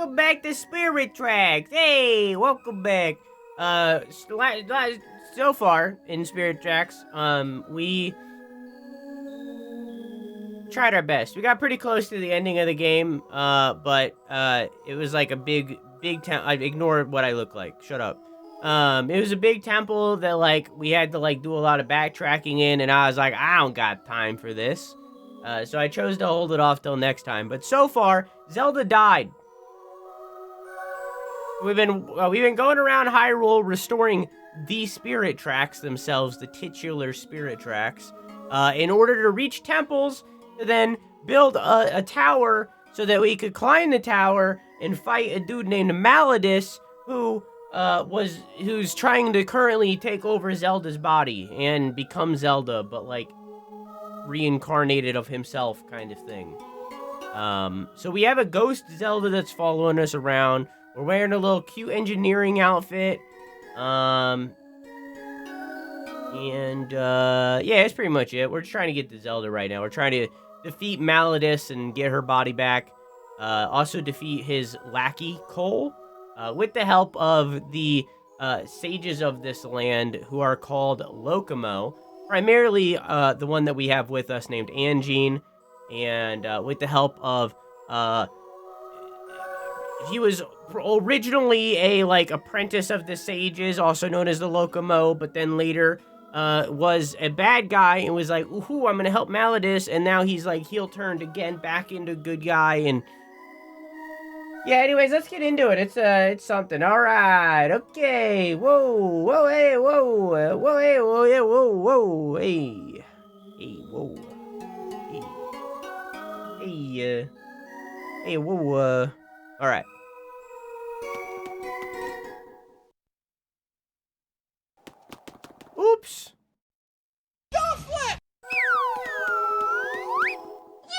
welcome back to Spirit Tracks. Hey, welcome back. So far in Spirit Tracks, we tried our best. We got pretty close to the ending of the game, but it was like a big town. I ignored what I look like. Shut up. It was a big temple that like we had to like do a lot of backtracking in, and I was like, I don't got time for this. So I chose to hold it off till next time. But so far, Zelda died. We've been going around Hyrule restoring the spirit tracks themselves, the titular spirit tracks, in order to reach temples, to then build a tower so that we could climb the tower and fight a dude named Malladus, who's trying to currently take over Zelda's body and become Zelda, but like reincarnated of himself kind of thing. So we have a ghost Zelda that's following us around. We're wearing a little cute engineering outfit. Yeah, that's pretty much it. We're just trying to get to Zelda right now. We're trying to defeat Malladus and get her body back. Also defeat his lackey, Cole, with the help of the sages of this land, who are called Lokomos. Primarily, the one that we have with us named Angine, and with the help of, he was originally a, like, apprentice of the sages, also known as the Lokomos, but then later, was a bad guy and was like, ooh, I'm gonna help Malladus, and now he's, like, heel-turned again, back into good guy, and yeah, anyways, let's get into it. It's something. All right, okay. Whoa, hey, whoa, hey, whoa, yeah, whoa, hey, whoa, hey, whoa, all right. Oops. Don't flip.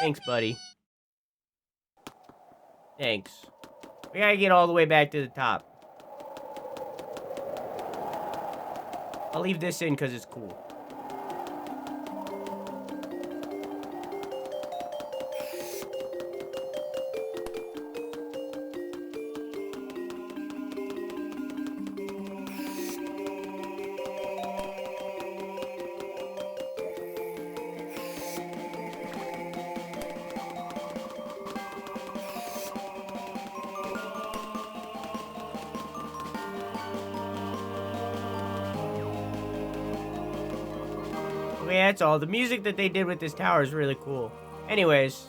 Thanks, buddy. Thanks. We gotta get all the way back to the top. I'll leave this in because it's cool. Yeah, that's all. The music that they did with this tower is really cool. Anyways.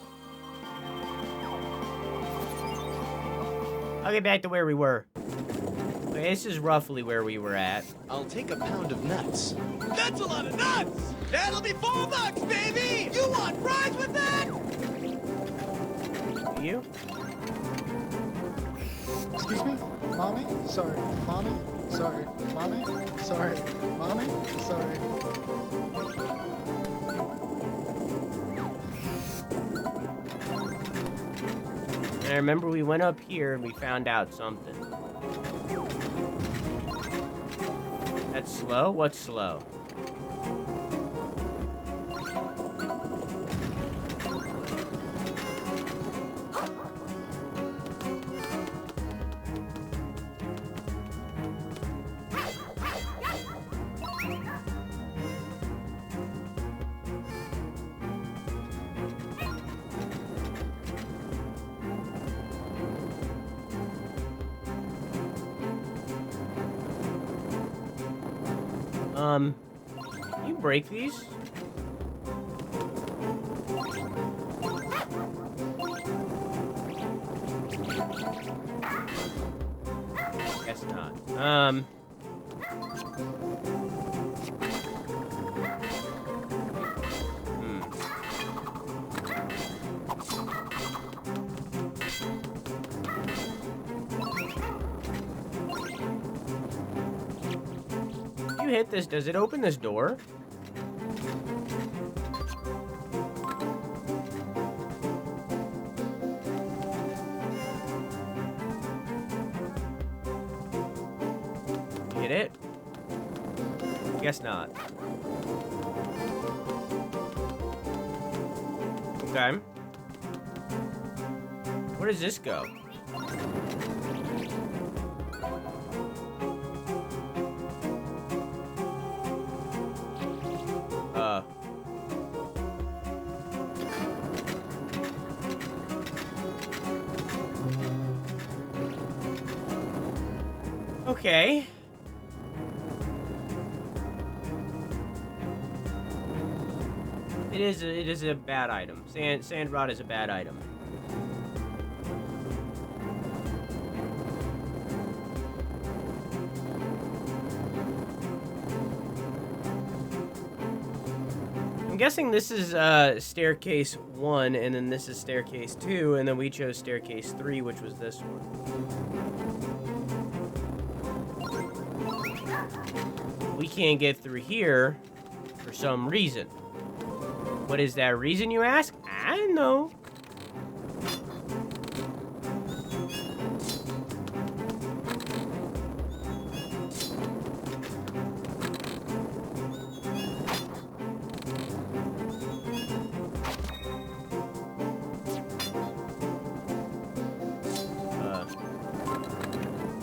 I'll get back to where we were. Okay, this is roughly where we were at. I'll take a pound of nuts. That's a lot of nuts! That'll be $4, baby! You want fries with that? You? Excuse me? Mommy? Sorry. Mommy? Sorry. Mommy? Sorry. Mommy? Sorry. And I remember we went up here and we found out something. That's slow? What's slow? Can you break these? Guess not. You hit this, does it open this door? Hit it? Guess not. Okay. Where does this go? Okay. It is a bad item. Sand rod is a bad item. I'm guessing this is staircase 1, and then this is staircase 2, and then we chose staircase 3, which was this one. We can't get through here for some reason. What is that reason, you ask? I don't know.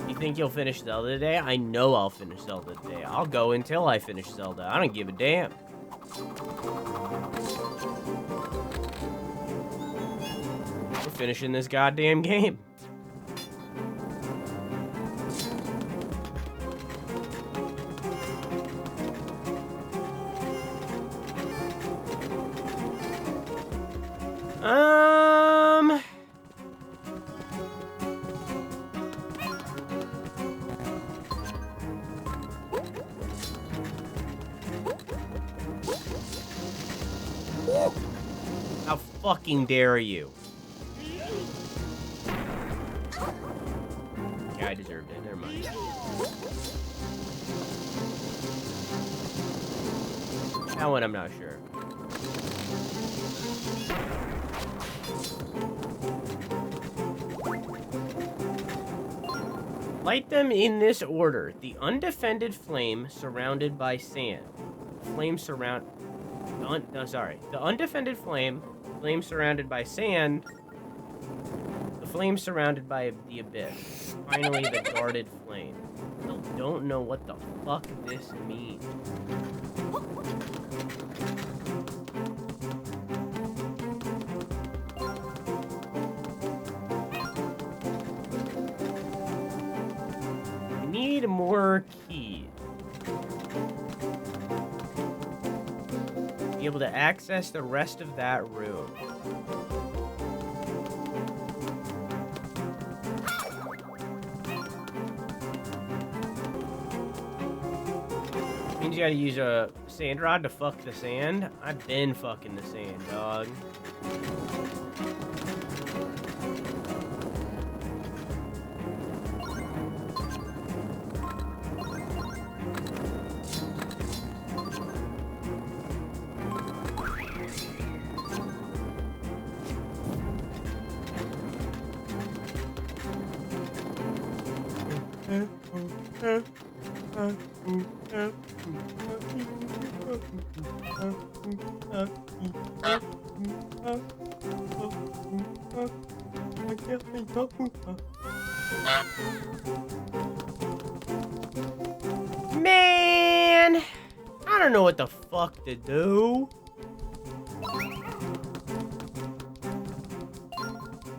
You think you'll finish Zelda today? I know I'll finish Zelda today. I'll go until I finish Zelda. I don't give a damn. We're finishing this goddamn game. How fucking dare you? Yeah, I deserved it. Never mind. That one I'm not sure. Light them in this order. The undefended flame surrounded by sand. Flame surround... The undefended flame. Flame surrounded by sand. The flame surrounded by the abyss. Finally, the guarded flame. I don't know what the fuck this means. I need more keys. Be able to access the rest of that room. Means you gotta use a sand rod to fuck the sand. I've been fucking the sand, dog. Man, I don't know what the fuck to do.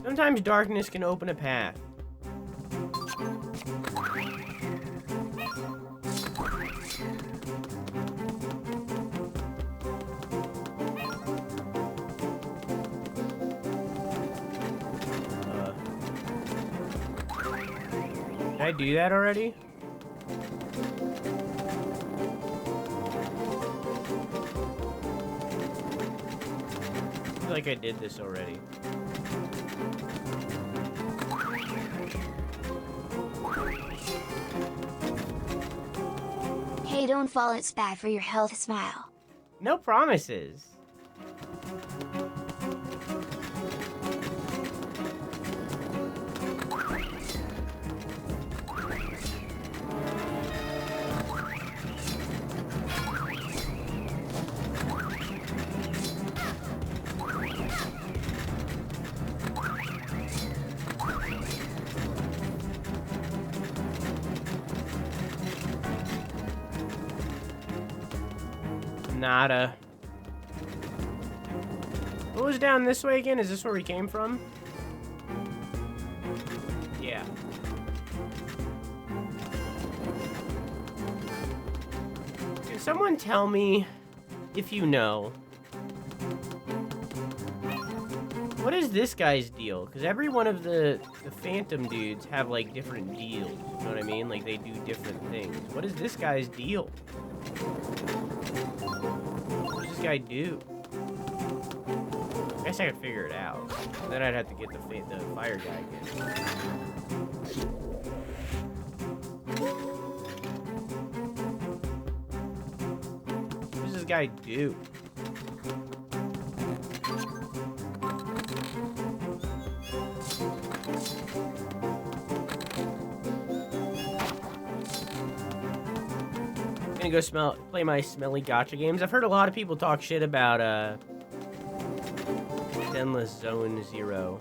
Sometimes darkness can open a path. Did I do that already? I feel like I did this already. Hey, don't fall, it's bad for your health, smile. No promises. Nada. What was down this way again? Is this where we came from? Yeah. Can someone tell me, if you know, what is this guy's deal? Because every one of the Phantom dudes have, like, different deals. You know what I mean? Like, they do different things. What is this guy's deal? What does this guy do? I guess I could figure it out. Then I'd have to get the fire guy again. What does this guy do? I'm gonna go play my smelly gacha games. I've heard a lot of people talk shit about Endless Zone Zero.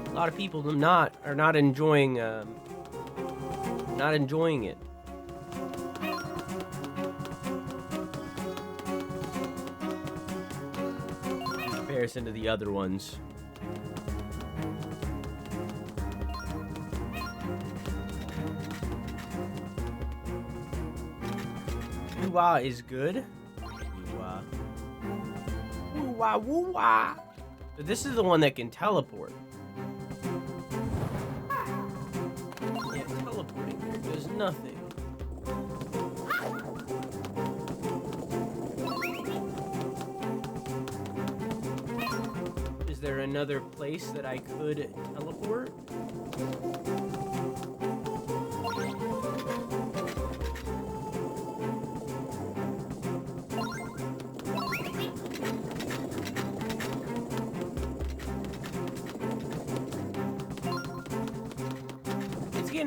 A lot of people are not enjoying it. In comparison to the other ones. Woo-wah is good. Woo-wah. Woo-wah, woo-wah. So this is the one that can teleport. Yeah, teleporting here does nothing. Is there another place that I could teleport?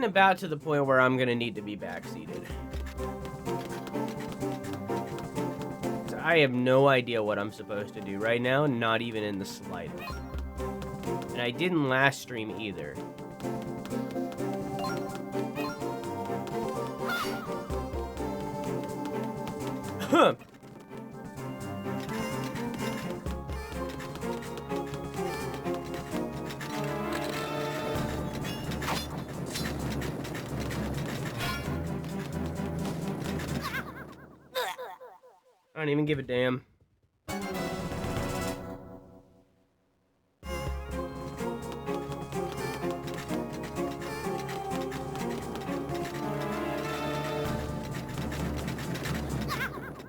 About to the point where I'm gonna need to be backseated. So I have no idea what I'm supposed to do right now, not even in the slightest. And I didn't last stream either. Huh. I don't even give a damn. I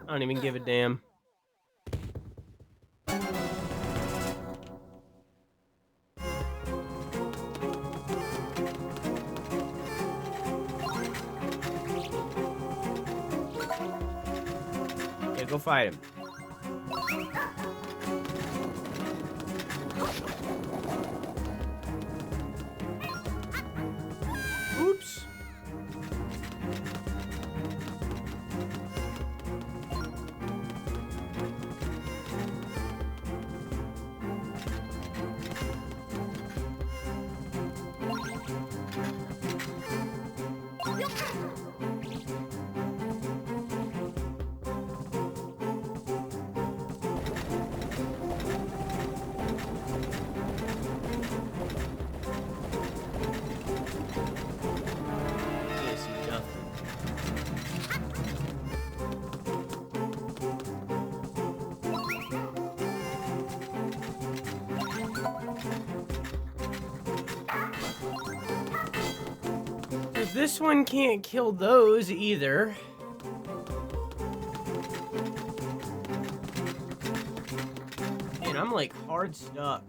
don't even give a damn. Go fight him. Oops. This one can't kill those either. And I'm like hard stuck.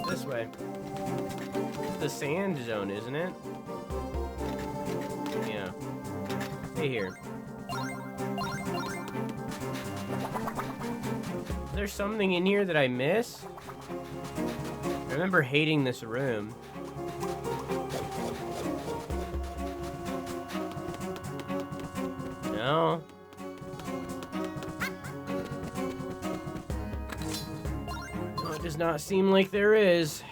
This way. the sand zone, isn't it? Yeah. Hey here. Is there something in here that I miss? I remember hating this room. No. No, it does not seem like there is.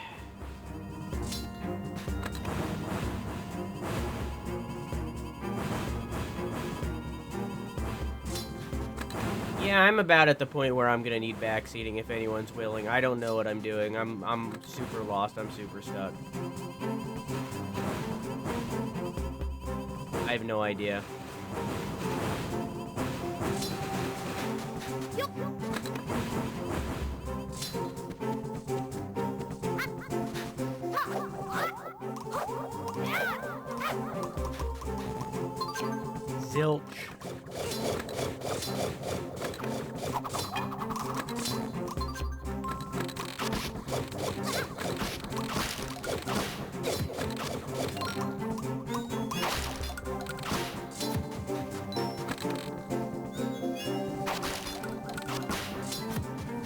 Yeah, I'm about at the point where I'm gonna need backseating if anyone's willing. I don't know what I'm doing. I'm super lost. I'm super stuck. I have no idea. Zilch.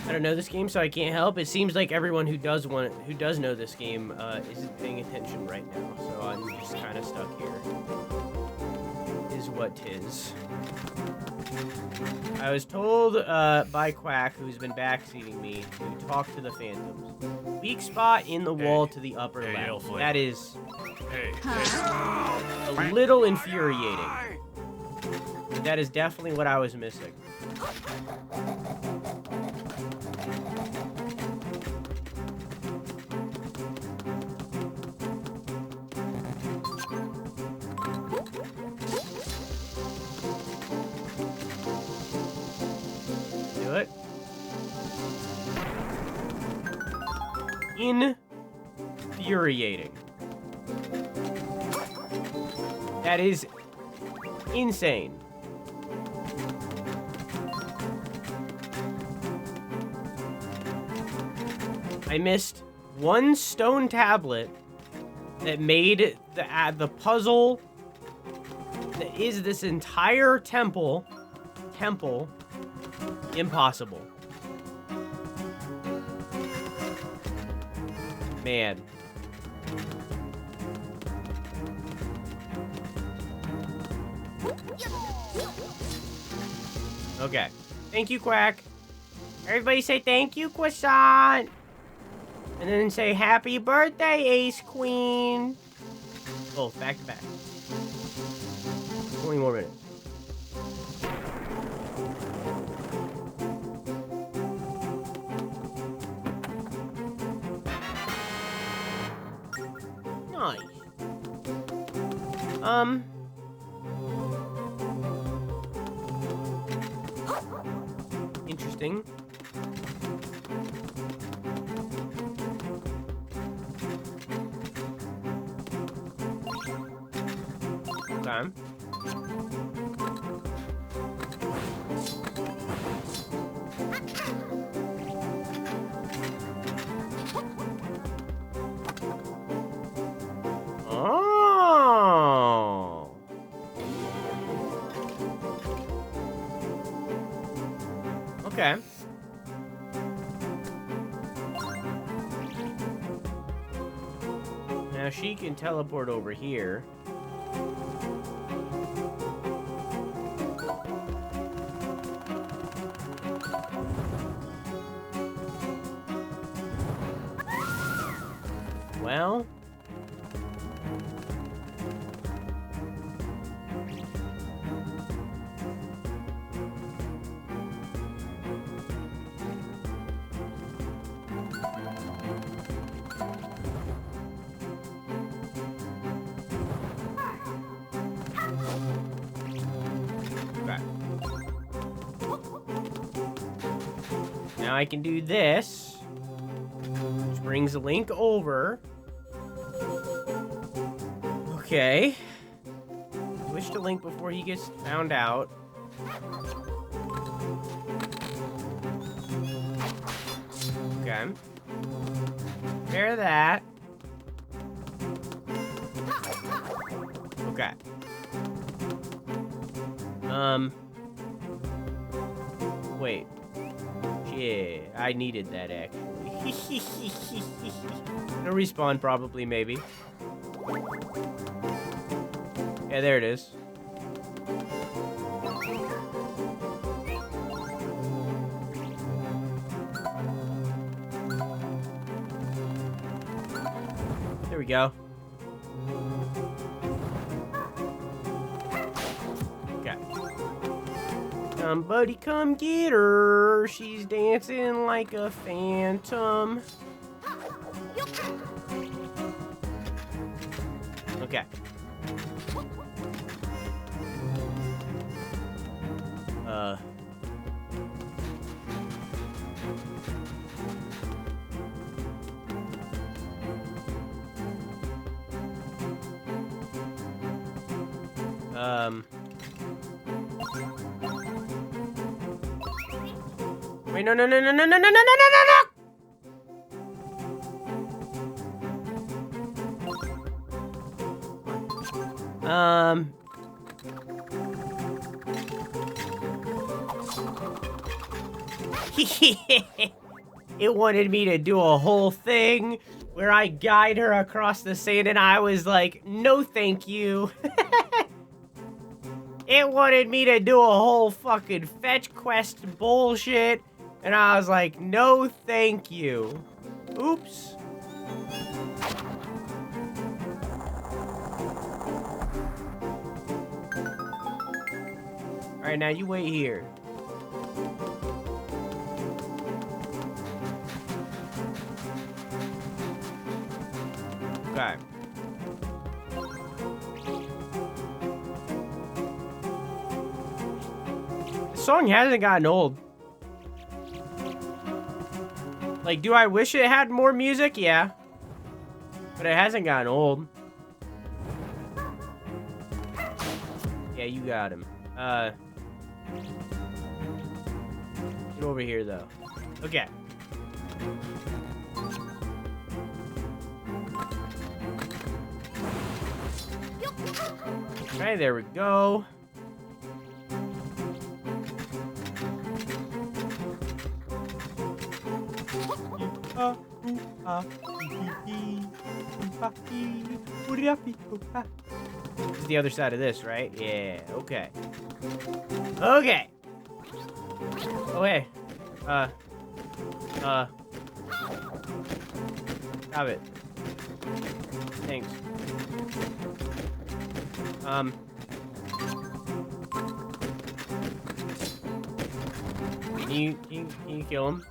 I don't know this game, so I can't help. It seems like everyone who does know this game isn't paying attention right now, so I'm just kind of stuck here. Is what 'tis. I was told by Quack, who's been backseating me, to talk to the Phantoms. Weak spot in the wall to the upper left. That is a little infuriating. That is definitely what I was missing. Do it. Infuriating. That is insane. I missed one stone tablet that made the puzzle that is this entire temple impossible. Man. Okay. Thank you, Quack. Everybody say thank you, Croissant. And then say happy birthday, Ace Queen. Oh, back to back. 20 more minutes. Nice. Interesting. Okay. Oh. Okay. Now she can teleport over here. Well, okay. Now I can do this, which brings Link over. Okay. Switch to Link before he gets found out. Okay. Prepare that. Okay. Wait. Yeah, I needed that actually. No respawn probably, maybe. Yeah, there it is. There we go. Okay. Somebody come get her. She's dancing like a phantom. Okay. Wait, no. It wanted me to do a whole thing where I guide her across the sand, and I was like, no thank you. It wanted me to do a whole fucking fetch quest bullshit, and I was like, no thank you. Oops. Alright, now you wait here. Okay. The song hasn't gotten old. Like, do I wish it had more music? Yeah. But it hasn't gotten old. Yeah, you got him. Get over here, though. Okay. Okay, there we go. This is the other side of this, right? Yeah, okay. Okay. Oh, hey. Stop it. Thanks. Can you kill him?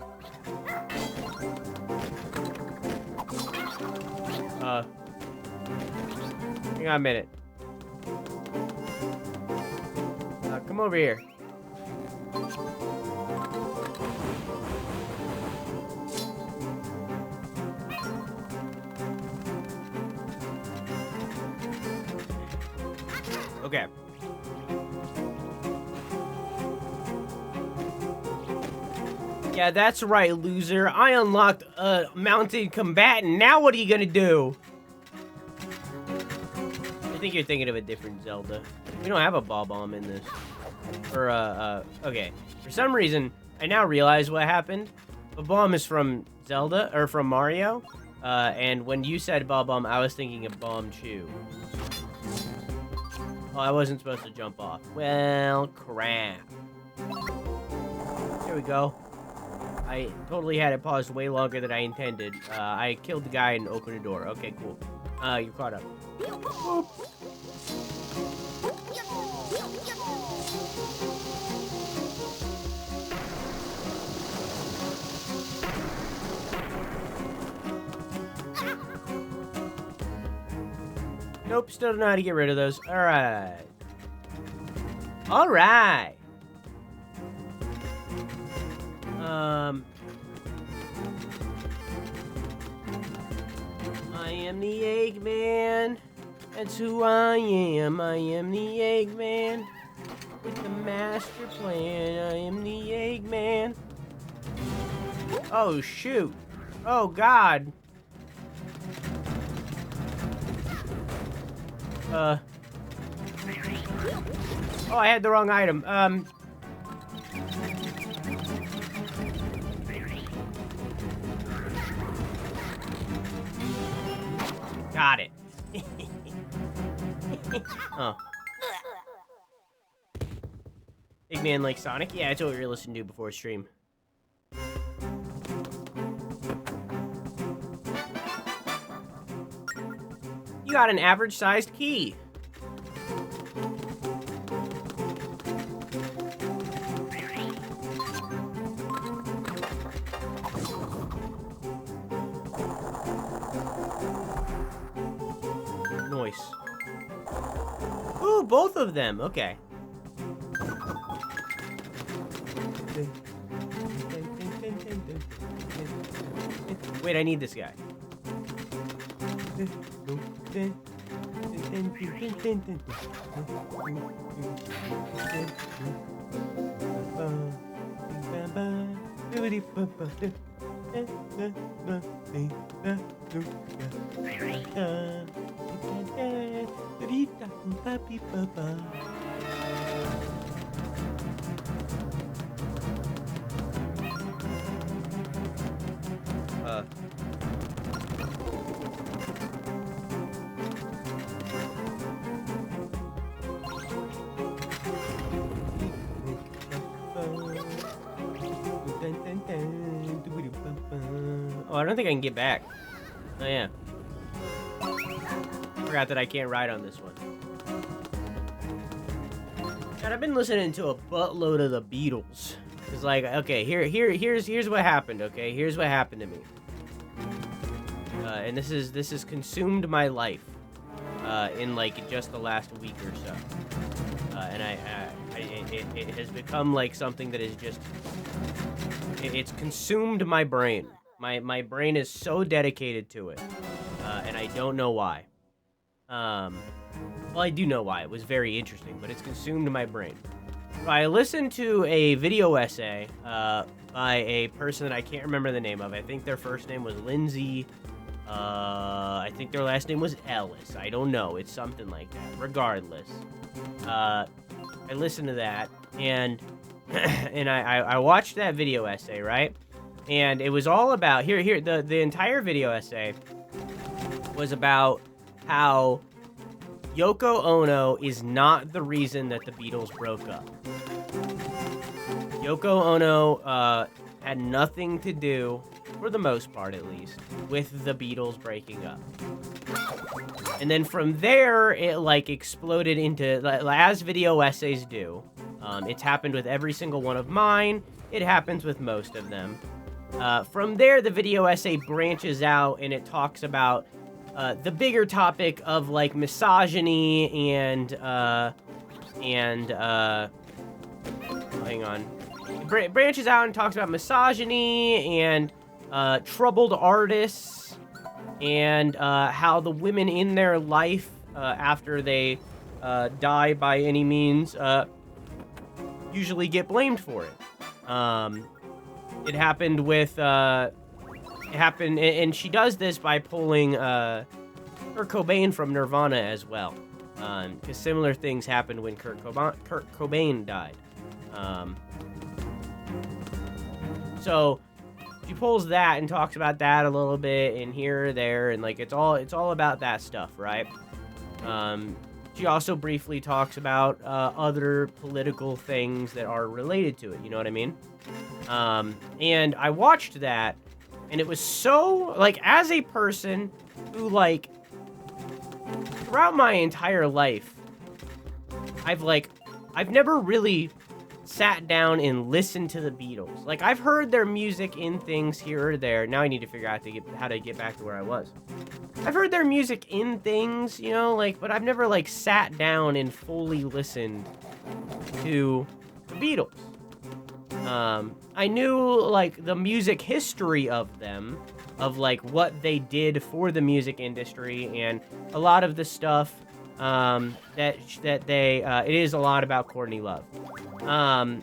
Hang on a minute. Come over here. Okay. Yeah, that's right, loser. I unlocked a mounted combatant. Now what are you gonna do? I think you're thinking of a different Zelda. We don't have a bomb in this. Or, okay. For some reason, I now realize what happened. Bomb is from Zelda, or from Mario. And when you said bomb, I was thinking of Bomb Chew. Oh, I wasn't supposed to jump off. Well, crap. There we go. I totally had it paused way longer than I intended. I killed the guy and opened a door. Okay, cool. You're caught up. Boop. Nope, still don't know how to get rid of those. Alright. Alright. I am the Eggman. That's who I am. I am the Eggman. With the master plan. I am the Eggman. Oh, shoot. Oh, God. Oh, I had the wrong item. Got it. Oh. Big man like Sonic? Yeah, that's what we were listening to before stream. You got an average-sized key. Nice. Ooh, both of them. Okay. Wait, I need this guy. Oh, I don't think I can get back. Oh, yeah. Forgot that I can't ride on this one. God, I've been listening to a buttload of the Beatles. It's like, okay, here's what happened, okay? Here's what happened to me. And this has consumed my life in like just the last week or so. And it has become like something that is just it's consumed my brain. My brain is so dedicated to it, and I don't know why. Well, I do know why. It was very interesting, but it's consumed my brain. I listened to a video essay by a person that I can't remember the name of. I think their first name was Lindsay. I think their last name was Ellis. I don't know. It's something like that. Regardless, I listened to that, and and I watched that video essay, right? And it was all about the entire video essay was about how Yoko Ono is not the reason that the Beatles broke up. Yoko Ono had nothing to do, for the most part at least, with the Beatles breaking up. And then from there, it like exploded into, as video essays do. It's happened with every single one of mine. It happens with most of them. From there, the video essay branches out and it talks about the bigger topic of like misogyny and hang on. It branches out and talks about misogyny and troubled artists and how the women in their life after they die by any means usually get blamed for it. It happened with and she does this by pulling Kurt Cobain from Nirvana as well, because similar things happened when Kurt Cobain died. So she pulls that and talks about that a little bit and here or there, and like it's all about that stuff, right? She also briefly talks about other political things that are related to it. You know what I mean? And I watched that, and it was so, like, as a person who, like, throughout my entire life, I've never really sat down and listened to the Beatles. Like, I've heard their music in things here or there. Now I need to figure out how to get back to where I was. I've heard their music in things, you know, like, but I've never, like, sat down and fully listened to the Beatles. I knew, like, the music history of them, of, like, what they did for the music industry, and a lot of the stuff, that they, it is a lot about Courtney Love. I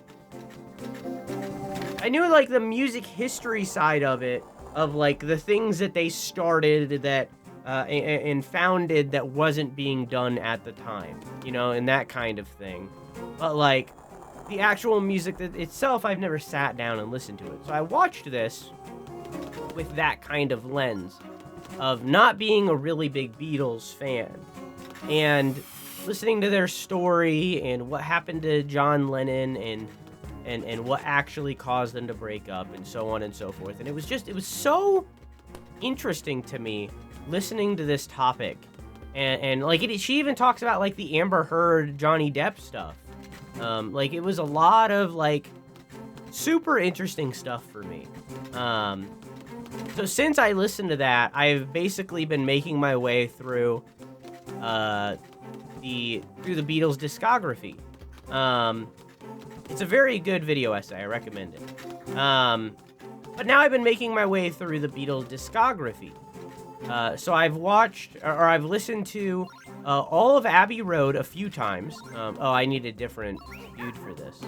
knew, like, the music history side of it, of, like, the things that they started that, and founded that wasn't being done at the time, you know, and that kind of thing. But, like, the actual music itself, I've never sat down and listened to it. So I watched this with that kind of lens of not being a really big Beatles fan and listening to their story and what happened to John Lennon and what actually caused them to break up and so on and so forth. And it was so interesting to me listening to this topic. And like, she even talks about, like, the Amber Heard, Johnny Depp stuff. Like, it was a lot of, like, super interesting stuff for me. So since I listened to that, I've basically been making my way through the Beatles discography. It's a very good video essay. I recommend it. But now I've been making my way through the Beatles discography. So I've watched, or I've listened to all of Abbey Road a few times. Oh, I need a different dude for this.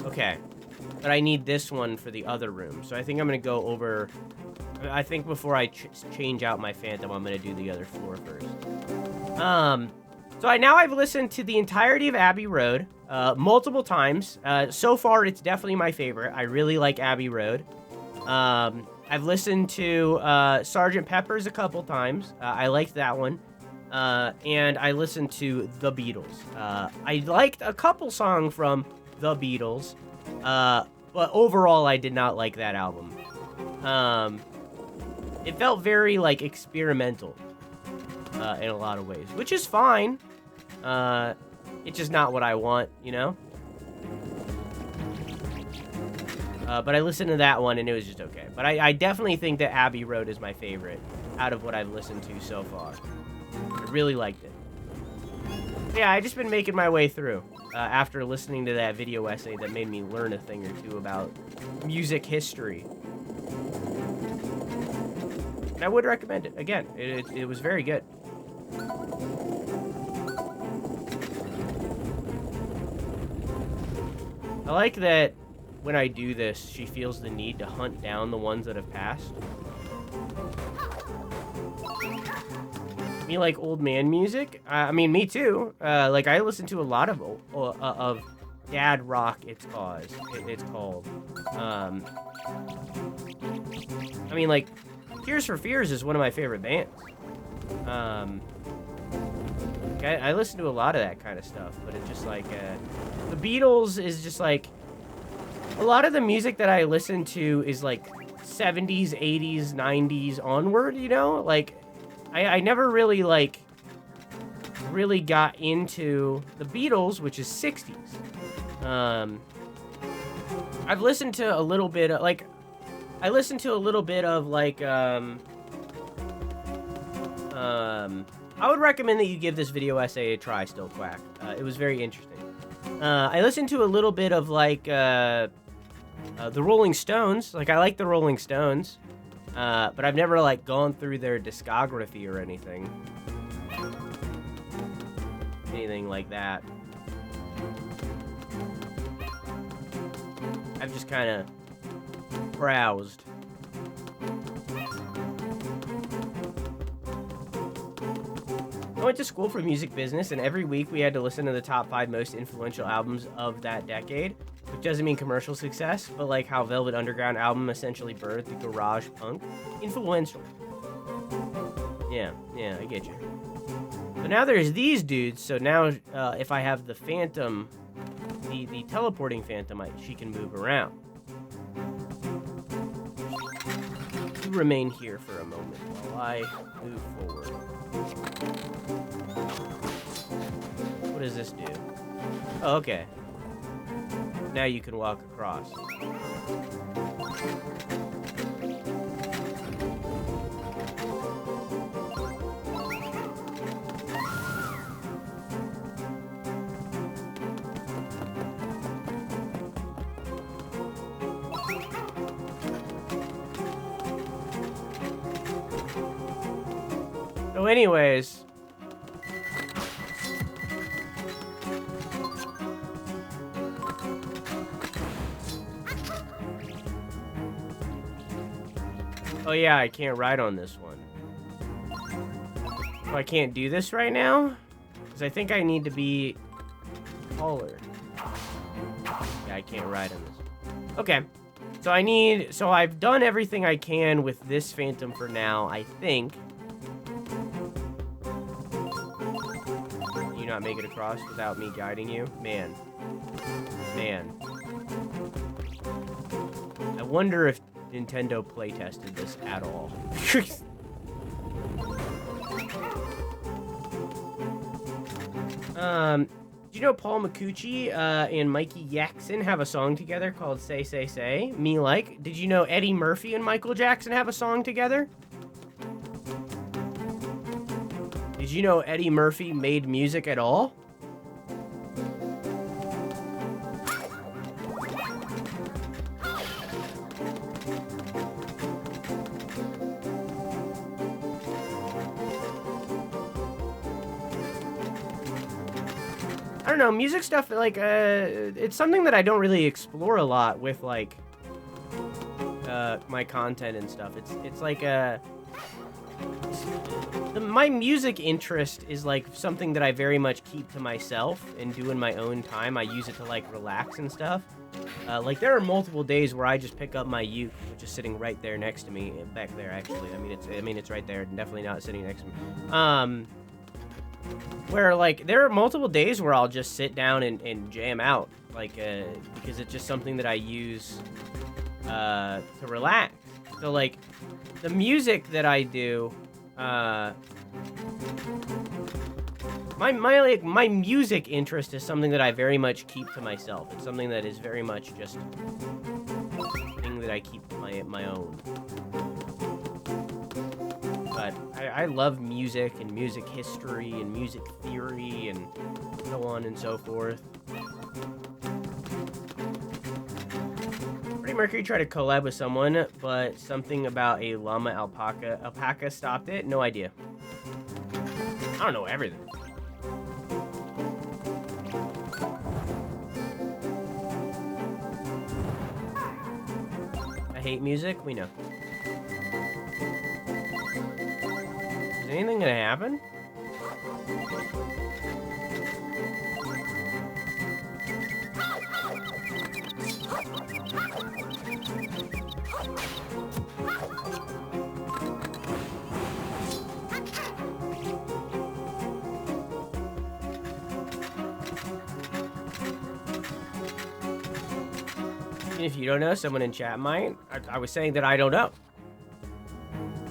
Okay. But I need this one for the other room. So I think I'm going to go over... I think before I change out my Phantom, I'm going to do the other floor first. So I've listened to the entirety of Abbey Road multiple times. So far, it's definitely my favorite. I really like Abbey Road. I've listened to Sgt. Pepper's a couple times. I liked that one. And I listened to The Beatles. I liked a couple songs from The Beatles. But overall, I did not like that album. It felt very, like, experimental in a lot of ways, which is fine. It's just not what I want, you know? But I listened to that one, and it was just okay. But I definitely think that Abbey Road is my favorite out of what I've listened to so far. I really liked it. Yeah, I've just been making my way through after listening to that video essay that made me learn a thing or two about music history. And I would recommend it. Again, it was very good. I like that when I do this, she feels the need to hunt down the ones that have passed. Me like old man music? I mean, me too. Like, I listen to a lot of dad rock, it's called. I mean, like, Tears for Fears is one of my favorite bands. I listen to a lot of that kind of stuff, but it's just like, the Beatles is just like, a lot of the music that I listen to is like 70s, 80s, 90s onward, you know? Like, I never really, like, really got into the Beatles, which is 60s. I've listened to a little bit of, like, I listened to a little bit of, like, I would recommend that you give this video essay a try, Still Quack. It was very interesting. I listened to a little bit of, like, the Rolling Stones. Like, I like the Rolling Stones. But I've never, like, gone through their discography or anything. Anything like that. I've just kind of browsed. I went to school for music business, and every week we had to listen to the top 5 most influential albums of that decade, which doesn't mean commercial success, but like how Velvet Underground album essentially birthed the garage punk. Influential. Yeah, I get you. So now there's these dudes, so now if I have the Phantom, the teleporting Phantom, she can move around. You remain here for a moment while I move forward. What does this do? Oh, okay. Now you can walk across. So anyways, oh yeah, I can't ride on this one. Oh, I can't do this right now? Because I think I need to be taller. Yeah, I can't ride on this. Okay. So I've done everything I can with this Phantom for now, I think. Can you not make it across without me guiding you? Man. Man. I wonder if Nintendo playtested this at all. Do you know Paul McCucci and Mikey Jackson have a song together called Say, Say, Say? Me Like. Did you know Eddie Murphy and Michael Jackson have a song together? Did you know Eddie Murphy made music at all? I don't know, music stuff, like, it's something that I don't really explore a lot with, like, my content and stuff. It's like, my music interest is, like, something that I very much keep to myself and do in my own time. I use it to, like, relax and stuff. Like, there are multiple days where I just pick up my uke, which is sitting right there next to me, back there, actually. I mean, it's right there, definitely not sitting next to me. Where, like, there are multiple days where I'll just sit down and jam out, like, because it's just something that I use, to relax. So, like, the music that I do, my music interest is something that I very much keep to myself. It's something that is very much just a thing that I keep to my own. But I love music and music history and music theory and so on and so forth. Freddie Mercury tried to collab with someone, but something about a llama alpaca stopped it. No idea. I don't know everything. I hate music, we know. Is anything gonna happen? If you don't know, someone in chat might. I was saying that I don't know.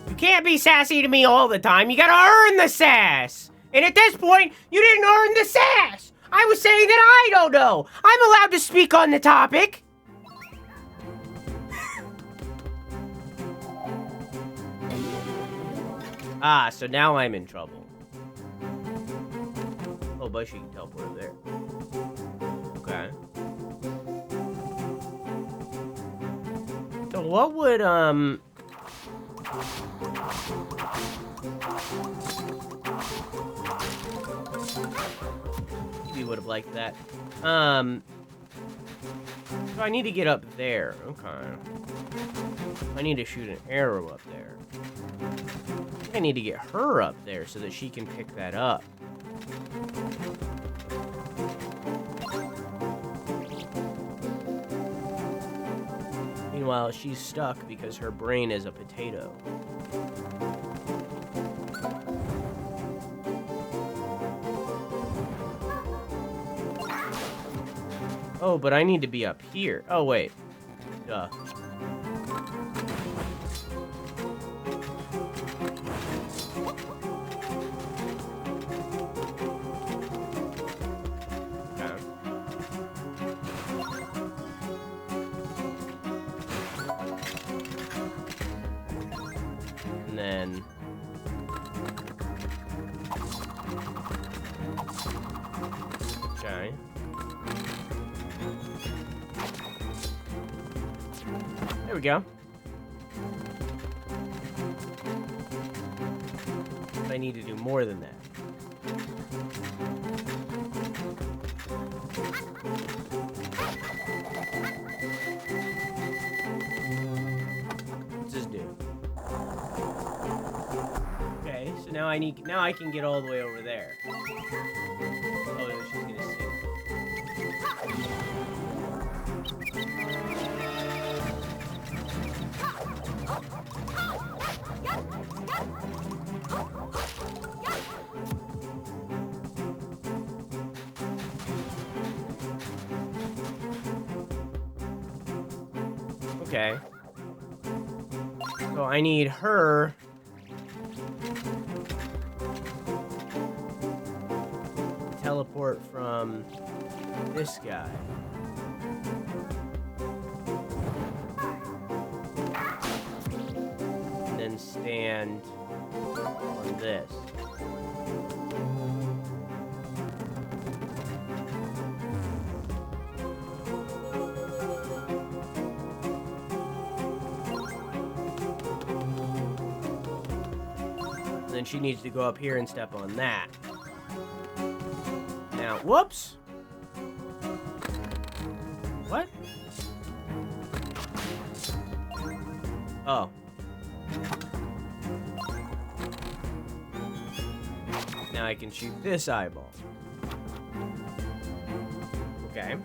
You can't be sassy to me all the time. You gotta earn the sass. And at this point, you didn't earn the sass. I was saying that I don't know. I'm allowed to speak on the topic. Ah, so now I'm in trouble. Oh, but she can teleport there. Okay. So what would, you would have liked that. So I need to get up there. Okay. I need to shoot an arrow up there. I think I need to get her up there so that she can pick that up. Meanwhile, she's stuck because her brain is a potato. Oh, but I need to be up here. Oh, wait. Duh. And then... Okay. There we go. I need to do more than that. What's this do? Okay, so now I can get all the way over there. Oh, she's gonna see. Okay. So I need her. Teleport from this guy. And then stand on this. And then she needs to go up here and step on that. Now, whoops! What? Oh. Now I can shoot this eyeball. Okay.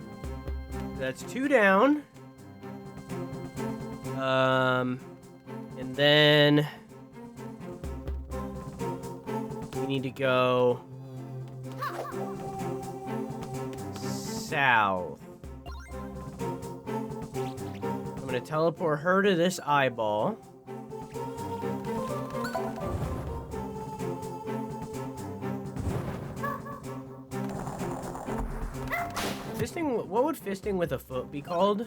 That's 2 down. And then we need to go south. I'm gonna teleport her to this eyeball. Fisting, what would fisting with a foot be called?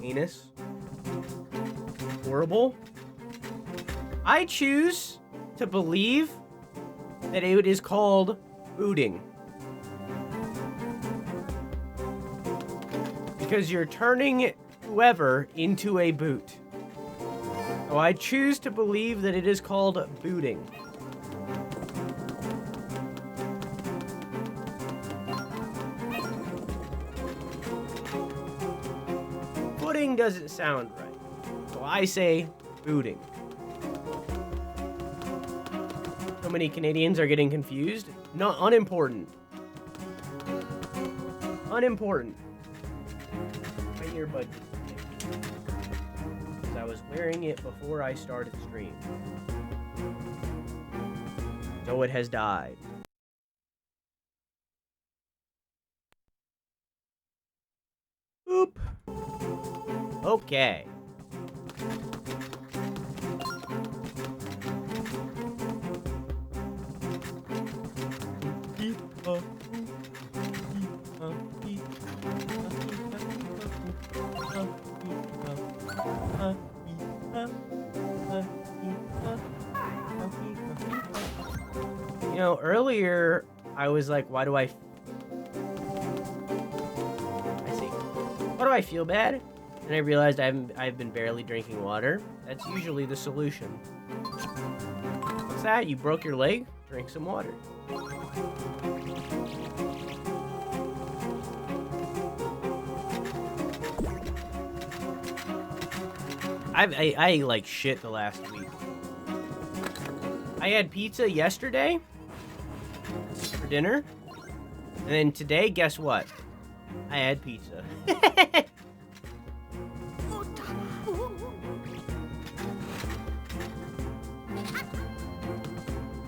Anus? Horrible? I choose to believe that it is called booting. Because you're turning whoever into a boot. So I choose to believe that it is called booting. Footing doesn't sound right. So I say booting. So many Canadians are getting confused. Not unimportant. Unimportant. My earbud. Because I was wearing it before I started the stream. So it has died. Oop. Okay. You know, earlier I was like, why do I see. Why do I feel bad? And I realized I've been barely drinking water. That's usually the solution. What's that? You broke your leg? Drink some water. I ate like shit the last week. I had pizza yesterday for dinner. And then today, guess what? I had pizza.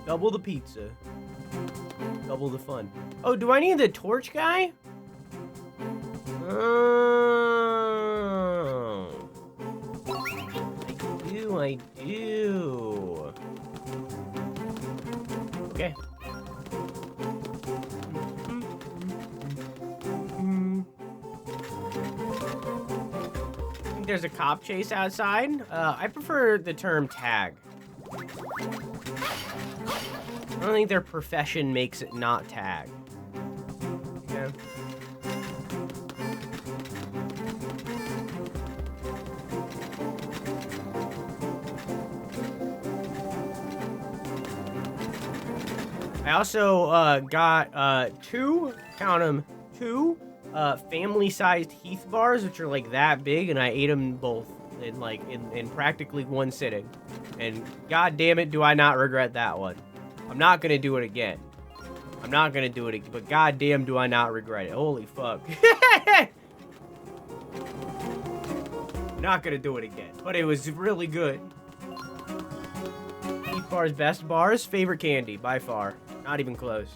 Double the pizza. Double the fun. Oh, do I need the torch guy? Oh. I do. Okay. I think there's a cop chase outside. I prefer the term tag. I don't think their profession makes it not tag. Yeah. I also got 2, count them, 2 family-sized Heath bars, which are like that big, and I ate them both in practically one sitting. And god damn it, do I not regret that one. I'm not gonna do it again. I'm not gonna do it again, but god damn do I not regret it. Holy fuck. Not gonna do it again, but it was really good. Heath bars, best bars, favorite candy by far. Not even close.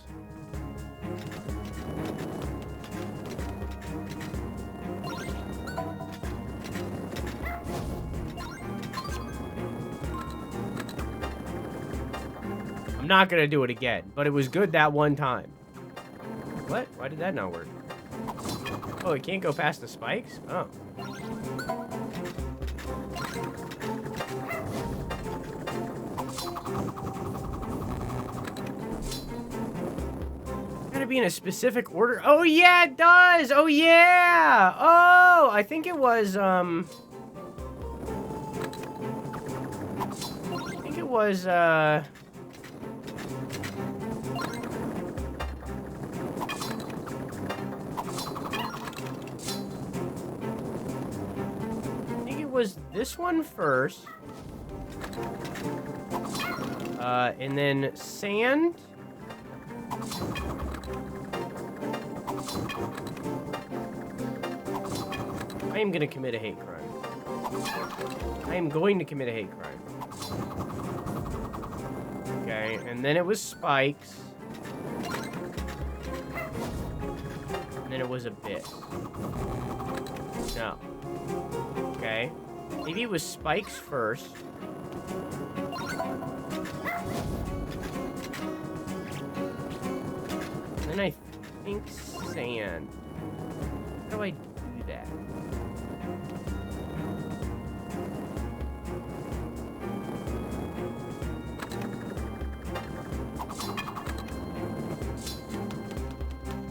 not gonna do it again, but it was good that one time. What? Why did that not work? Oh, it can't go past the spikes? Oh. Gotta be in a specific order. Oh, yeah, it does! Oh, yeah! Oh, I think it was, I think it was, I think it was this one first. And then sand. I am gonna commit a hate crime. I am going to commit a hate crime. Okay, and then it was spikes. And then it was a bit. No. Okay. Maybe it was spikes first. And then I think sand. How do I do that?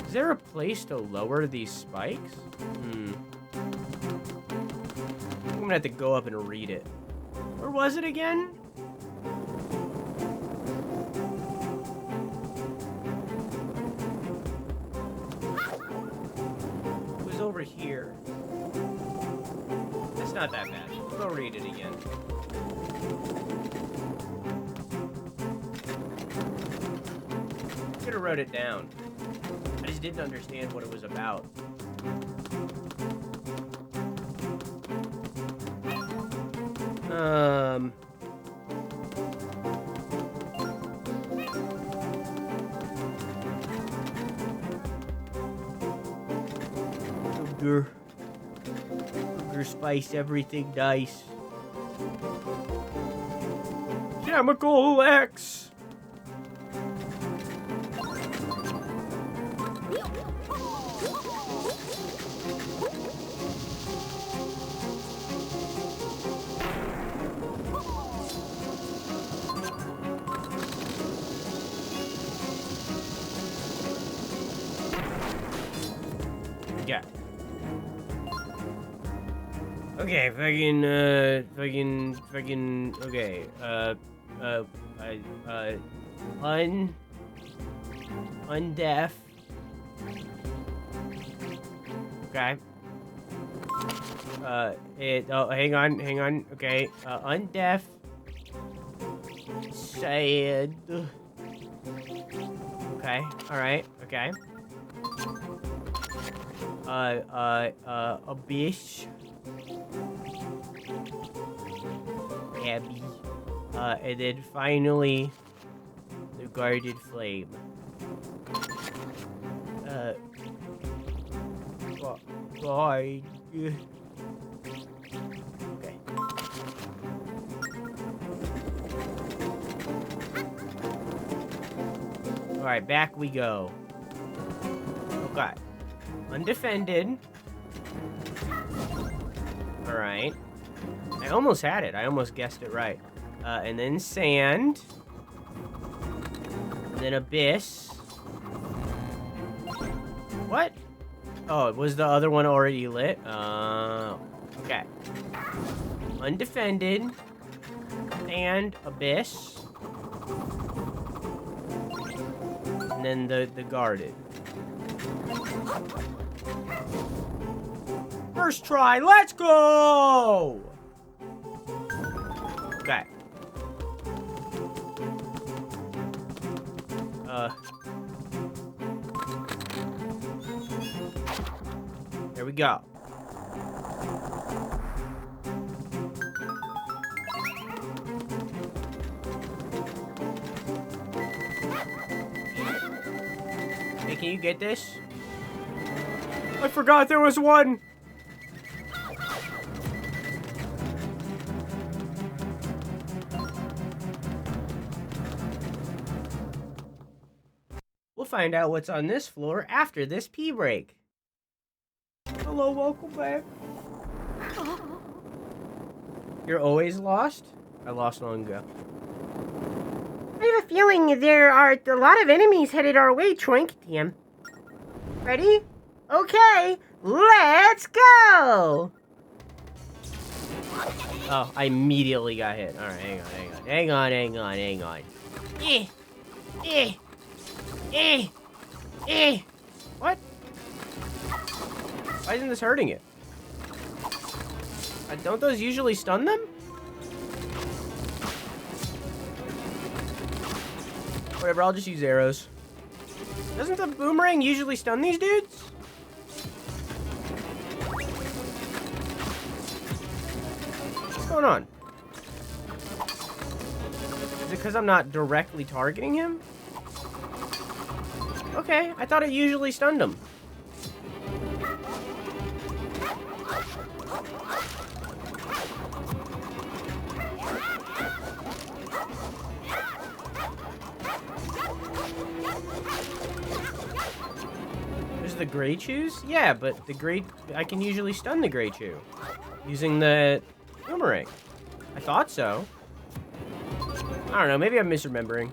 Is there a place to lower these spikes? I'm gonna have to go up and read it. Where was it again? It was over here. It's not that bad. Go read it again. Could have wrote it down. I just didn't understand what it was about. Sugar. Sugar spice everything nice. Chemical X. Yeah. Okay, okay, undeaf. Okay. Hang on, okay, undeaf. Sad. Okay, alright, okay. Abyss. Abby. And then finally, the guarded flame. God. Okay. Alright, back we go. Okay. Undefended. Alright. I almost had it. I almost guessed it right. And then sand. And then abyss. What? Oh, was the other one already lit? Okay. Undefended. And abyss. And then the guarded. First try, let's go! Okay. There we go. Hey, can you get this? I forgot there was one! find out what's on this floor after this pee break. Hello, welcome back. You're always lost? I lost long ago. I have a feeling there are a lot of enemies headed our way, Troink. TM. Ready? Okay, let's go! Oh, I immediately got hit. Alright, hang on. What? Why isn't this hurting it? Don't those usually stun them? Whatever, I'll just use arrows. Doesn't the boomerang usually stun these dudes? What's going on? Is it because I'm not directly targeting him? Okay, I thought it usually stunned him. There's the Gray Chews? Yeah, but I can usually stun the Gray Chew using the boomerang. I thought so. I don't know, maybe I'm misremembering.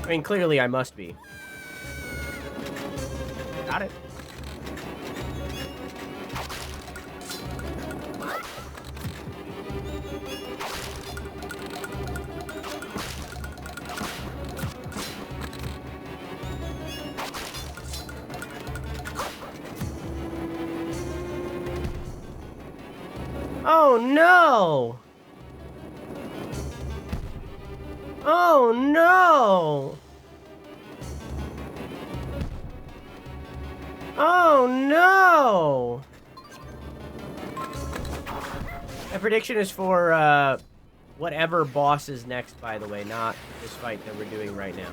I mean, clearly I must be. Got it. Oh no! Oh no! Oh no! My prediction is for whatever boss is next, by the way, not this fight that we're doing right now.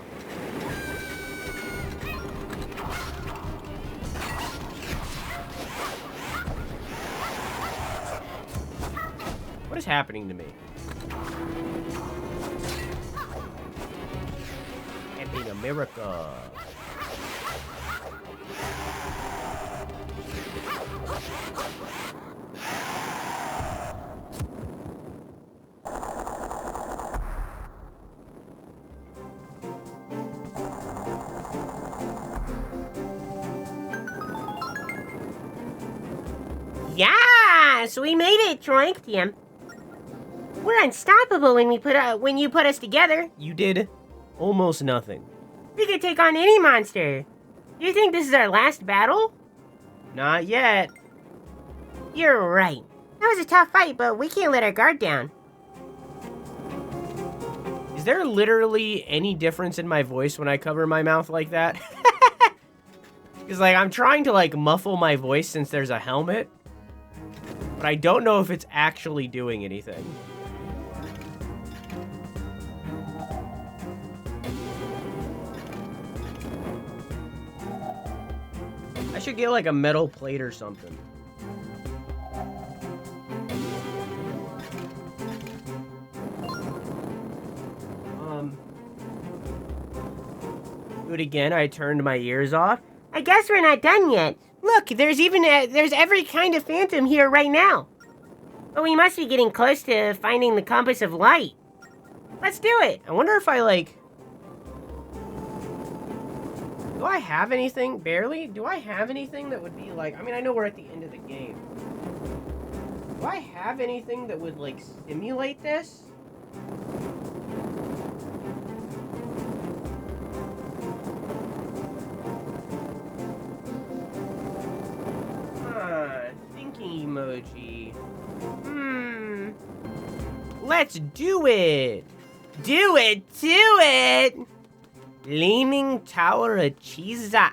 What is happening to me? Captain America. Yes, we made it, Troink. TM. We're unstoppable when you put us together. You did almost nothing. We could take on any monster. Do you think this is our last battle? Not yet. You're right. That was a tough fight, but we can't let our guard down. Is there literally any difference in my voice when I cover my mouth like that? Because, like, I'm trying to, like, muffle my voice since there's a helmet. But I don't know if it's actually doing anything. I should get, like, a metal plate or something. Do it again. I turned my ears off. I guess we're not done yet. Look, there's every kind of phantom here right now. But we must be getting close to finding the compass of light. Let's do it. I wonder if I, like... Do I have anything? Barely? Do I have anything that would be, like... I mean, I know we're at the end of the game. Do I have anything that would, like, simulate this? Thinking emoji. Let's do it! Do it! Leaning Tower of Cheesa.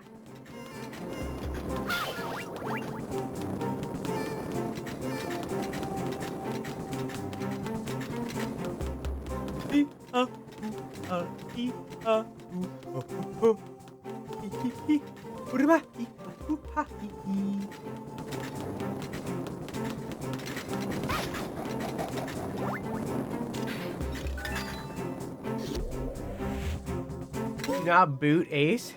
not boot Ace.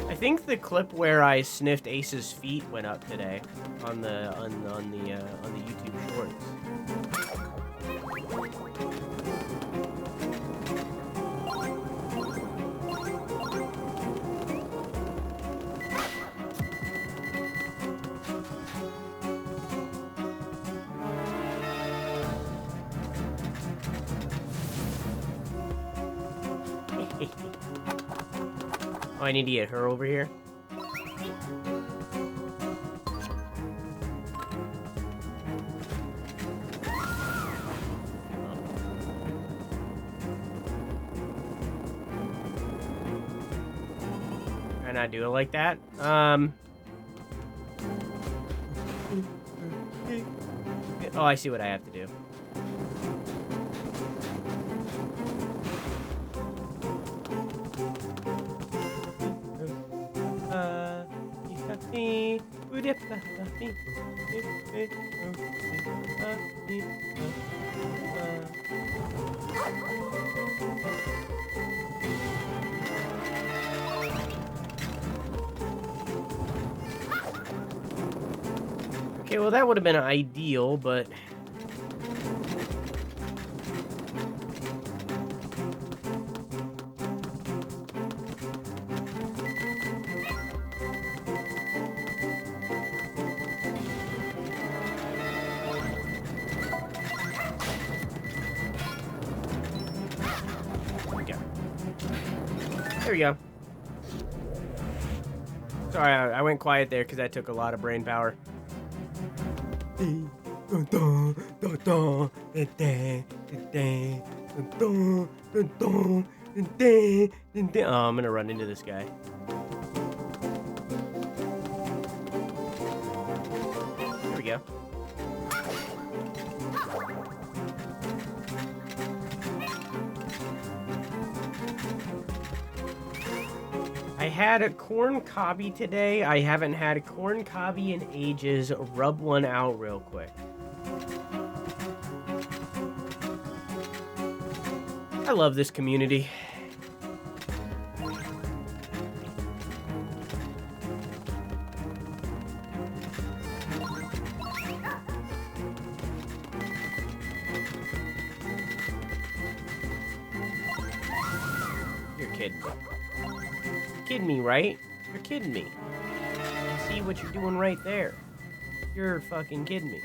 I think the clip where I sniffed Ace's feet went up today on the YouTube Shorts. Oh, I need to get her over here. Can I do it like that? Oh, I see what I have to do. Okay, well that would have been ideal, but there we go. Sorry, I went quiet there because that took a lot of brain power. Oh, I'm gonna run into this guy. There we go. I had a corn cobby today. I haven't had a corn cobby in ages. Rub one out real quick. I love this community. You're kidding me. You're kidding me, right? You're kidding me. See what you're doing right there. You're fucking kidding me.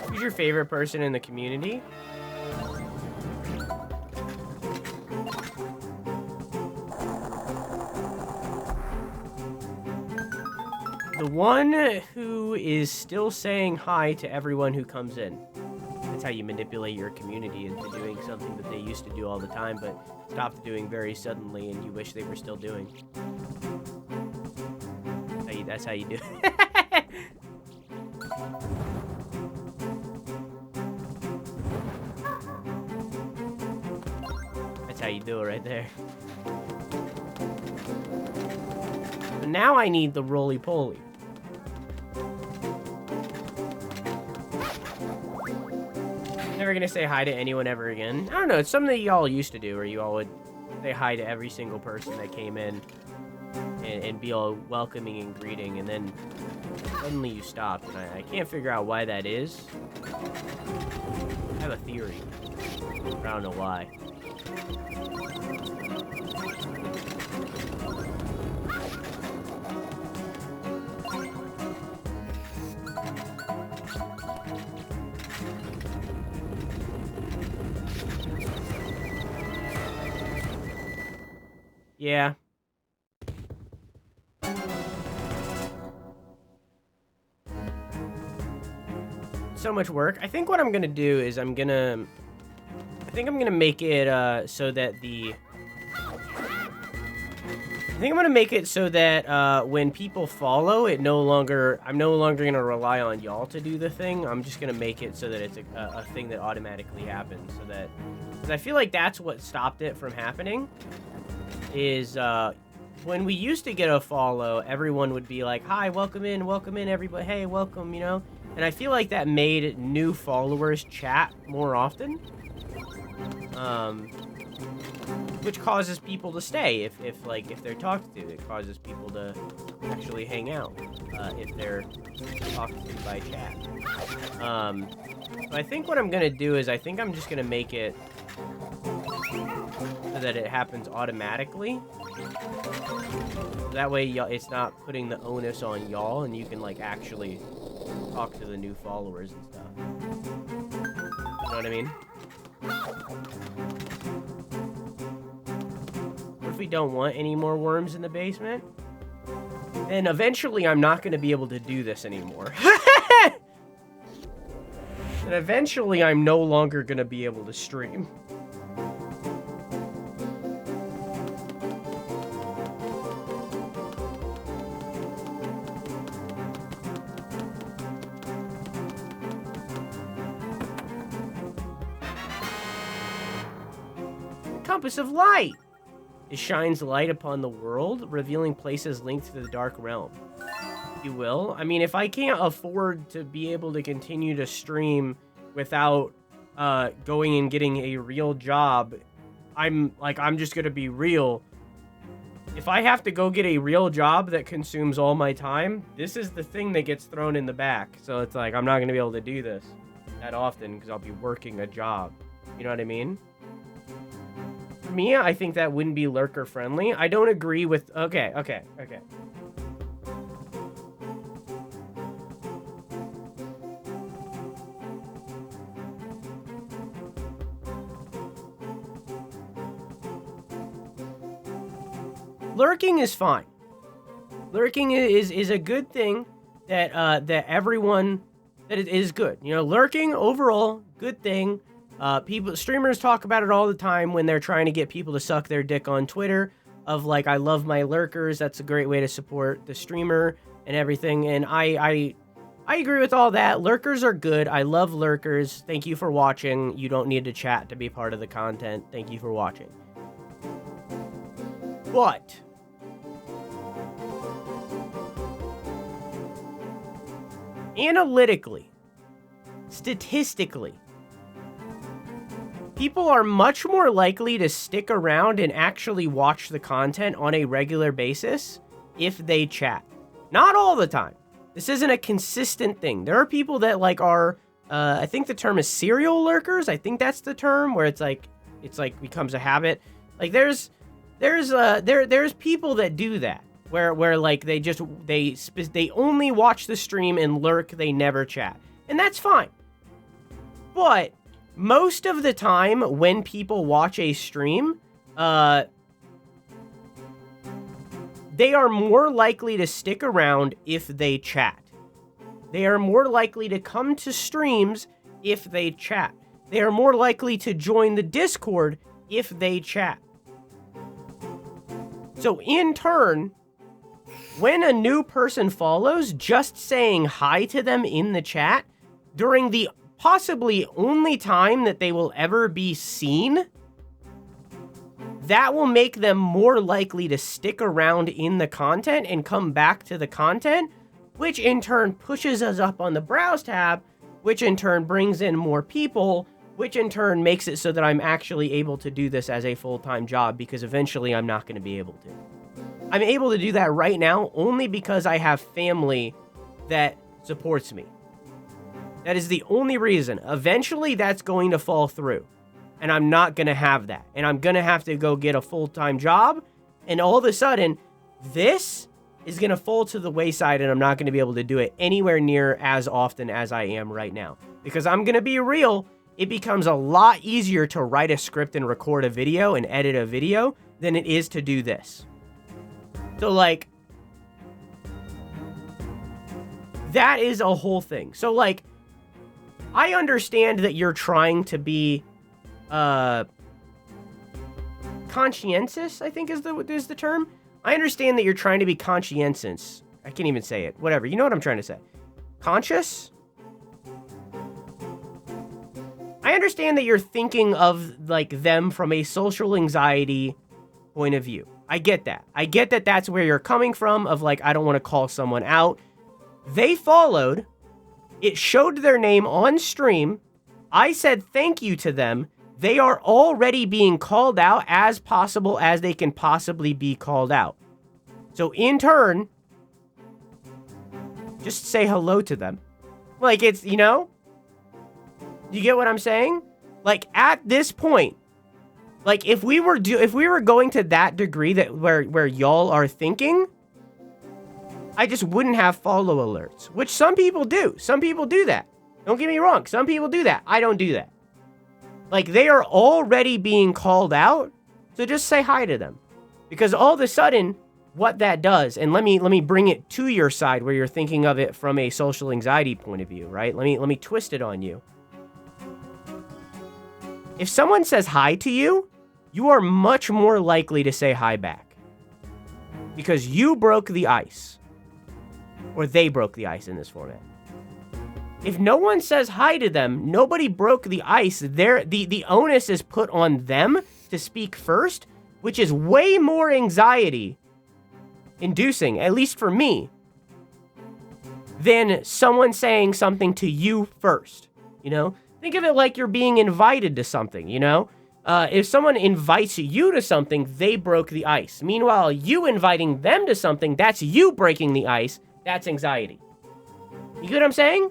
Who's your favorite person in the community? The one who is still saying hi to everyone who comes in. That's how you manipulate your community into doing something that they used to do all the time, but stopped doing very suddenly, and you wish they were still doing. That's how you do it. That's how you do it right there. But now I need the roly-poly. Never gonna say hi to anyone ever again. I don't know, it's something that y'all used to do, where you all would say hi to every single person that came in and be all welcoming and greeting, and then suddenly you stopped, and I can't figure out why that is. I have a theory, but I don't know why. Yeah. So much work. I think what I'm gonna do is I'm gonna make it so that I think I'm gonna make it so that when people follow, I'm no longer gonna rely on y'all to do the thing. I'm just gonna make it so that it's a thing that automatically happens, so that, because I feel like that's what stopped it from happening. Is when we used to get a follow, everyone would be like, "Hi, welcome in, everybody. Hey, welcome," you know. And I feel like that made new followers chat more often. Which causes people to stay if they're talked to. It causes people to actually hang out if they're talked to by chat. So I think what I'm gonna do is I'm just gonna make it so that it happens automatically. That way, it's not putting the onus on y'all, and you can like actually talk to the new followers and stuff. You know what I mean? What if we don't want any more worms in the basement? Then eventually I'm not going to be able to do this anymore. And eventually I'm no longer going to be able to stream. Compass of light. It shines light upon the world, revealing places linked to the dark realm. You will. I mean, if I can't afford to be able to continue to stream without going and getting a real job, I'm just gonna be real. If I have to go get a real job that consumes all my time, this is the thing that gets thrown in the back. So it's like, I'm not gonna be able to do this that often because I'll be working a job. You know what I mean? For me, I think that wouldn't be lurker friendly. I don't agree with... Okay. Lurking is fine. Lurking is a good thing that it is good. You know, lurking overall, good thing. Streamers talk about it all the time when they're trying to get people to suck their dick on Twitter of like, I love my lurkers. That's a great way to support the streamer and everything. And I agree with all that. Lurkers are good. I love lurkers. Thank you for watching. You don't need to chat to be part of the content. Thank you for watching. But analytically, statistically, people are much more likely to stick around and actually watch the content on a regular basis if they chat. Not all the time. This isn't a consistent thing. There are people that like are, I think the term is serial lurkers. I think that's the term where it's like becomes a habit. Like there's people that do that where like they only watch the stream and lurk. They never chat, and that's fine. But most of the time when people watch a stream, they are more likely to stick around if they chat. They are more likely to come to streams if they chat. They are more likely to join the Discord if they chat. So in turn, when a new person follows, just saying hi to them in the chat during the possibly only time that they will ever be seen, that will make them more likely to stick around in the content and come back to the content, which in turn pushes us up on the browse tab, which in turn brings in more people, which in turn makes it so that I'm actually able to do this as a full-time job, because eventually I'm not going to be able to. I'm able to do that right now only because I have family that supports me. That is the only reason. Eventually, that's going to fall through. And I'm not going to have that. And I'm going to have to go get a full-time job. And all of a sudden, this is going to fall to the wayside, and I'm not going to be able to do it anywhere near as often as I am right now. Because I'm going to be real, it becomes a lot easier to write a script and record a video and edit a video than it is to do this. So, like, that is a whole thing. So, like, I understand that you're trying to be conscientious, I think is the term. I understand that you're trying to be conscientious. I can't even say it. Whatever. You know what I'm trying to say. Conscious? I understand that you're thinking of, like, them from a social anxiety point of view. I get that. I get that that's where you're coming from, of, like, I don't want to call someone out. They followed. It showed their name on stream. I said thank you to them. They are already being called out as possible as they can possibly be called out. So in turn, just say hello to them. Like, it's, you know? You get what I'm saying? Like, at this point, like, if we were going to that degree that where y'all are thinking, I just wouldn't have follow alerts, which some people do. Some people do that. Don't get me wrong. Some people do that. I don't do that. Like, they are already being called out, so just say hi to them. Because all of a sudden, what that does, and let me bring it to your side where you're thinking of it from a social anxiety point of view, right? Let me twist it on you. If someone says hi to you, you are much more likely to say hi back. Because you broke the ice. Or they broke the ice in this format. If no one says hi to them, nobody broke the ice. The onus is put on them to speak first, which is way more anxiety inducing, at least for me, than someone saying something to you first, you know? Think of it like you're being invited to something, you know? If someone invites you to something, they broke the ice. Meanwhile, you inviting them to something, that's you breaking the ice. That's anxiety. You get what I'm saying?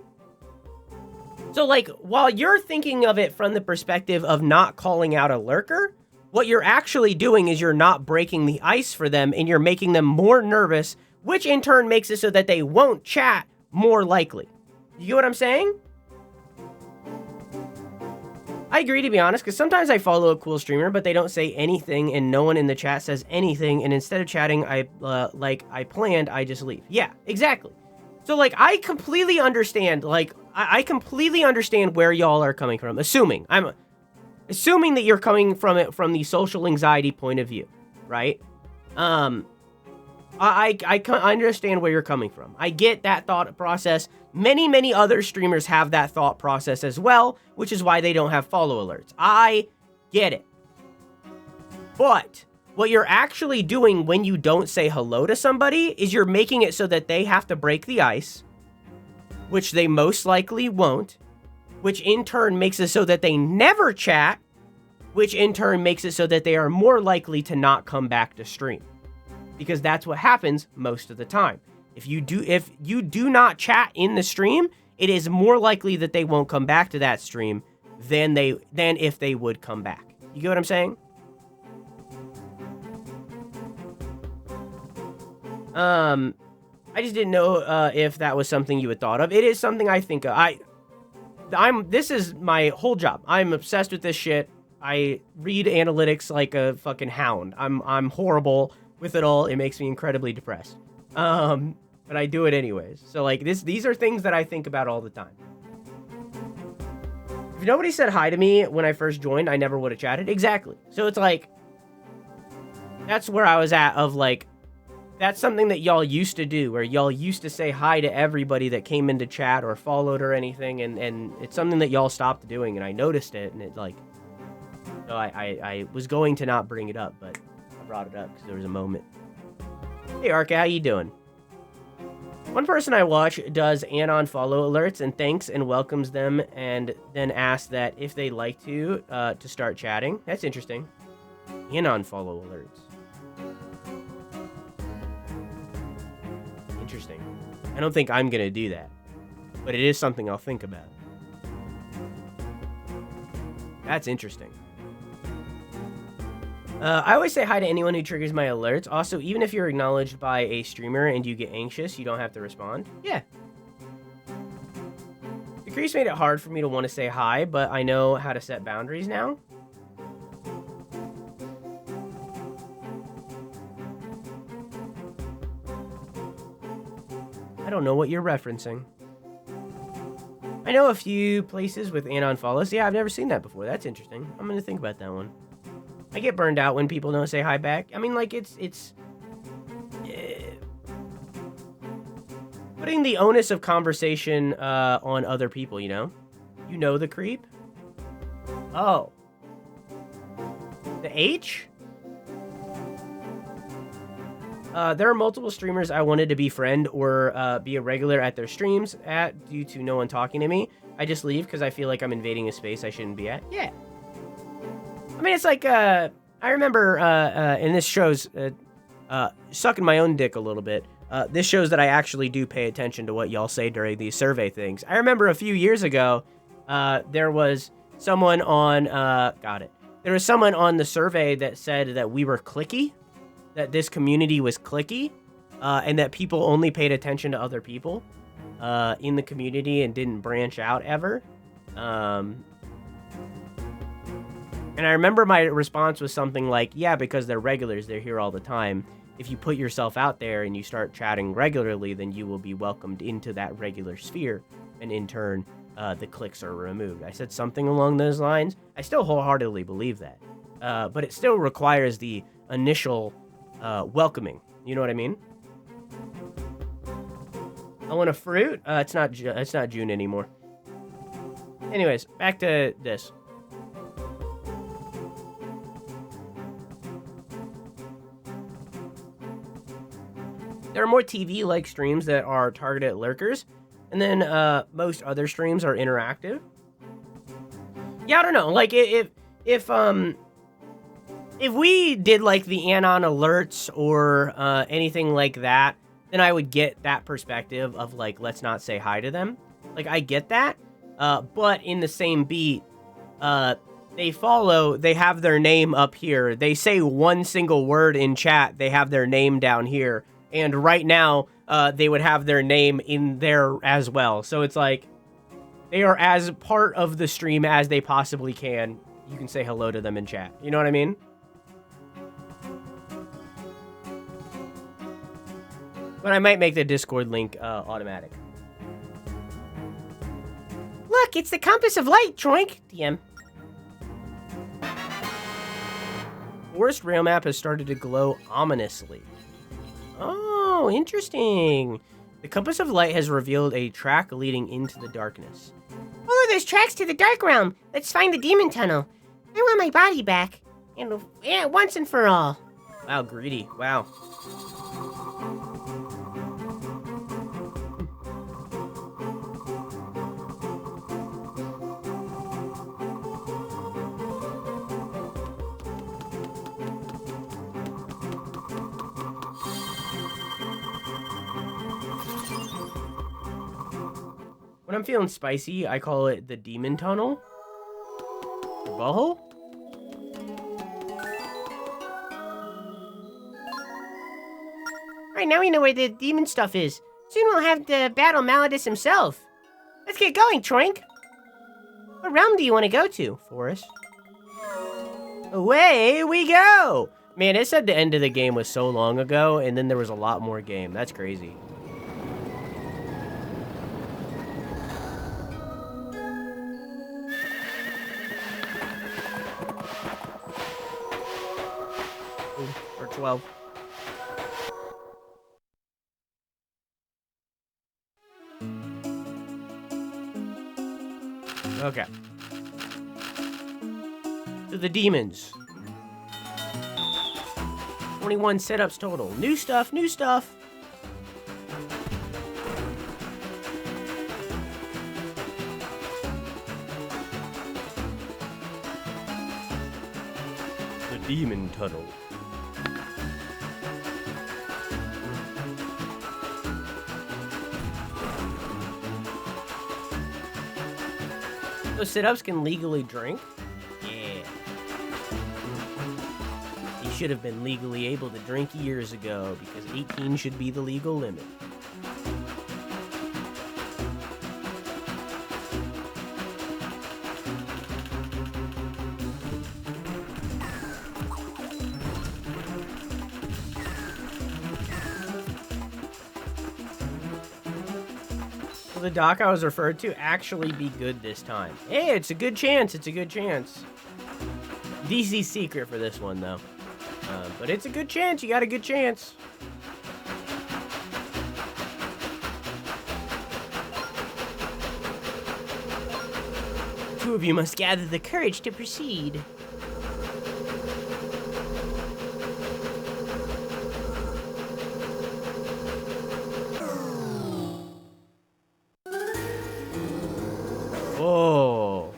So, like, while you're thinking of it from the perspective of not calling out a lurker, what you're actually doing is you're not breaking the ice for them, and you're making them more nervous, which in turn makes it so that they won't chat more likely. You get what I'm saying? I agree, to be honest, because sometimes I follow a cool streamer, but they don't say anything, and no one in the chat says anything, and instead of chatting, like I planned, I just leave. Yeah, exactly. So, like, I completely understand, like, I completely understand where y'all are coming from, I'm assuming that you're coming from it from the social anxiety point of view, right? I understand where you're coming from. I get that thought process. Many other streamers have that thought process as well, which is why they don't have follow alerts. I get it. But what you're actually doing when you don't say hello to somebody is you're making it so that they have to break the ice, which they most likely won't, which in turn makes it so that they never chat, which in turn makes it so that they are more likely to not come back to stream. Because that's what happens most of the time. If you do not chat in the stream, it is more likely that they won't come back to that stream than if they would come back. You get what I'm saying? I just didn't know if that was something you had thought of. It is something I think of. This is my whole job. I'm obsessed with this shit. I read analytics like a fucking hound. I'm horrible with it all. It makes me incredibly depressed. But I do it anyways. So, like, these are things that I think about all the time. If nobody said hi to me when I first joined, I never would have chatted. Exactly. So it's like, that's where I was at of, like, that's something that y'all used to do, where y'all used to say hi to everybody that came into chat or followed or anything, and it's something that y'all stopped doing, and I noticed it, and it, like, so I was going to not bring it up, but I brought it up because there was a moment. Hey, Arca, how you doing? One person I watch does anon follow alerts and thanks and welcomes them, and then asks that if they'd like to start chatting. That's interesting. Anon follow alerts. Interesting. I don't think I'm gonna do that, but it is something I'll think about. That's interesting. I always say hi to anyone who triggers my alerts. Also, even if you're acknowledged by a streamer and you get anxious, you don't have to respond. Yeah. Decrease made it hard for me to want to say hi, but I know how to set boundaries now. I don't know what you're referencing. I know a few places with anon follows. Yeah, I've never seen that before. That's interesting. I'm going to think about that one. I get burned out when people don't say hi back. I mean, like, it's putting the onus of conversation on other people, you know? You know the creep? Oh. The H? There are multiple streamers I wanted to befriend or be a regular at their streams due to no one talking to me. I just leave because I feel like I'm invading a space I shouldn't be at. Yeah. I mean, it's like, I remember, and this shows, sucking my own dick a little bit. This shows that I actually do pay attention to what y'all say during these survey things. I remember a few years ago, there was someone on, there was someone on the survey that said that we were cliquey, that this community was cliquey, and that people only paid attention to other people in the community and didn't branch out ever. And I remember my response was something like, yeah, because they're regulars, they're here all the time. If you put yourself out there and you start chatting regularly, then you will be welcomed into that regular sphere, and in turn, the cliques are removed. I said something along those lines. I still wholeheartedly believe that. But it still requires the initial welcoming. You know what I mean? I want a fruit? It's not June anymore. Anyways, back to this. There are more TV-like streams that are targeted at lurkers, and then most other streams are interactive. Yeah, I don't know. Like if we did like the anon alerts or anything like that, then I would get that perspective of like, let's not say hi to them. Like I get that, but in the same beat, they have their name up here. They say one single word in chat. They have their name down here. And right now, they would have their name in there as well. So it's like, they are as part of the stream as they possibly can. You can say hello to them in chat. You know what I mean? But I might make the Discord link automatic. Look, it's the compass of light, Troink. TM. Forest rail map has started to glow ominously. Oh, interesting. The compass of light has revealed a track leading into the darkness. Oh, there's tracks to the dark realm. Let's find the demon tunnel. I want my body back. And yeah, once and for all. Wow, greedy. Wow. When I'm feeling spicy, I call it the demon tunnel. Butthole? Alright, now we know where the demon stuff is. Soon we'll have to battle Malladus himself. Let's get going, Troink. What realm do you want to go to, Forrest? Away we go! Man, it said the end of the game was so long ago, and then there was a lot more game. That's crazy. Or 12. Okay. To the demons. 21 setups total. New stuff, new stuff. The demon tunnel. Those sit-ups can legally drink? Yeah. You should have been legally able to drink years ago, because 18 should be the legal limit. The doc I was referred to actually be good this time. Hey, it's a good chance. It's a good chance. DC's secret for this one, though. But it's a good chance. You got a good chance. two of you must gather the courage to proceed. Oh.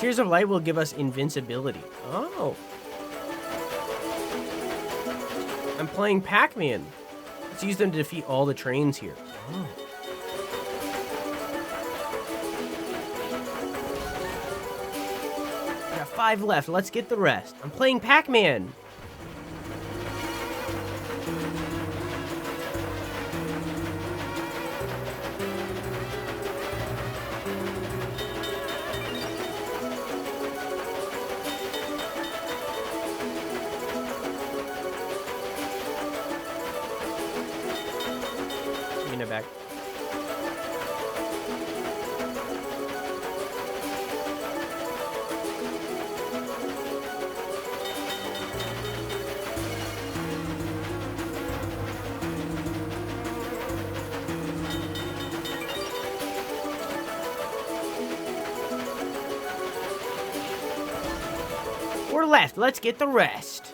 Tears of Light will give us invincibility. Oh. I'm playing Pac-Man. Let's use them to defeat all the trains here. Oh. We got 5 left. Let's get the rest. I'm playing Pac-Man. Back. We're left. Let's get the rest.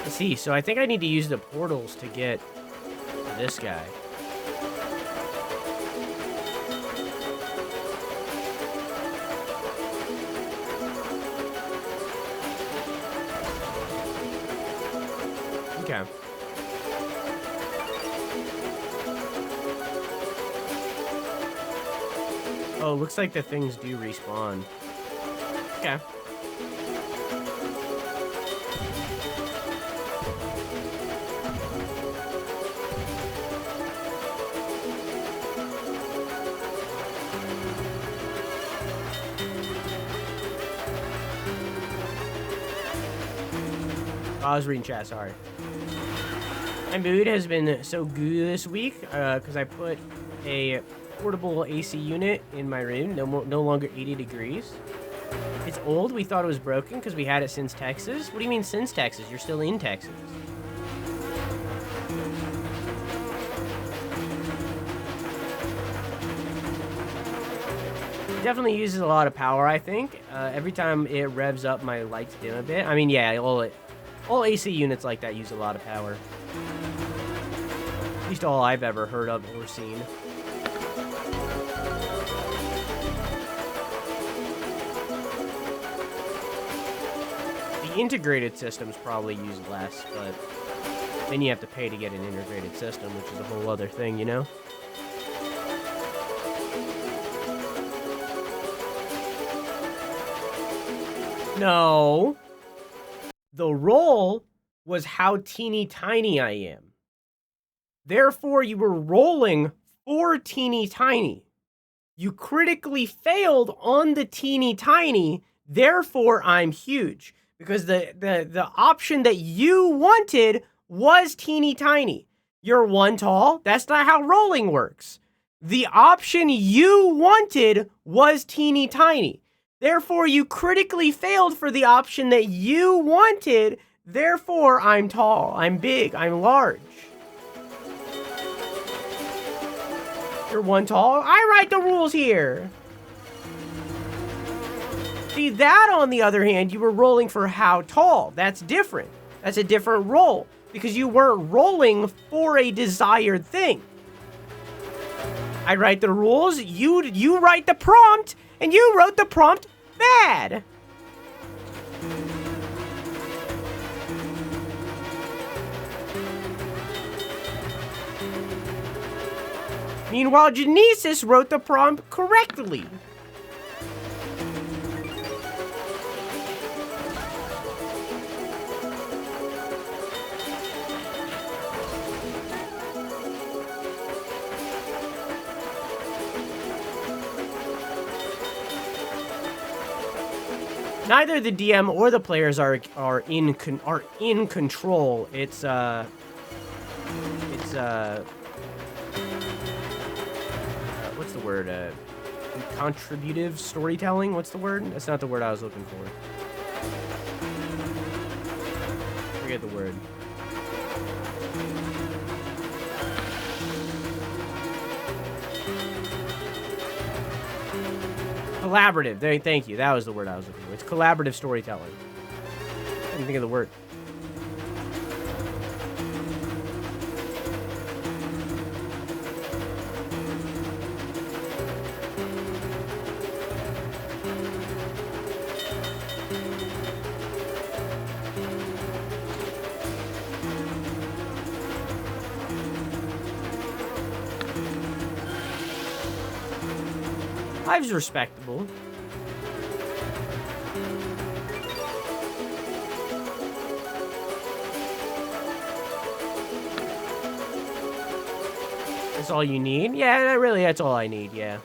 See, so I think I need to use the portals to get this guy. Okay. Oh, looks like the things do respawn. Okay. I was reading chat, sorry. My mood has been so good this week because I put a portable AC unit in my room, no longer 80 degrees. It's old, we thought it was broken because we had it since Texas. What do you mean since Texas? You're still in Texas. It definitely uses a lot of power, I think. Every time it revs up, my lights dim a bit. I mean, yeah, all AC units like that use a lot of power. At least all I've ever heard of or seen. The integrated systems probably use less, but then you have to pay to get an integrated system, which is a whole other thing, you know? No. The roll was how teeny tiny I am. Therefore, you were rolling for teeny tiny. You critically failed on the teeny tiny, therefore I'm huge. Because the option that you wanted was teeny tiny. You're 1 tall. That's not how rolling works. The option you wanted was teeny tiny. Therefore, you critically failed for the option that you wanted. Therefore, I'm tall, I'm big, I'm large. You're 1 tall. I write the rules here. See, that, on the other hand, you were rolling for how tall. That's different. That's a different roll. Because you weren't rolling for a desired thing. I write the rules, you write the prompt, and you wrote the prompt bad. Meanwhile, Genesis wrote the prompt correctly. Neither the DM or the players are in control. It's what's the word? Contributive storytelling. What's the word? That's not the word I was looking for. Forget the word. Collaborative. Thank you. That was the word I was looking for. It's collaborative storytelling. I didn't think of the word. Hive's respectable. That's all you need? Yeah, that's all I need, yeah.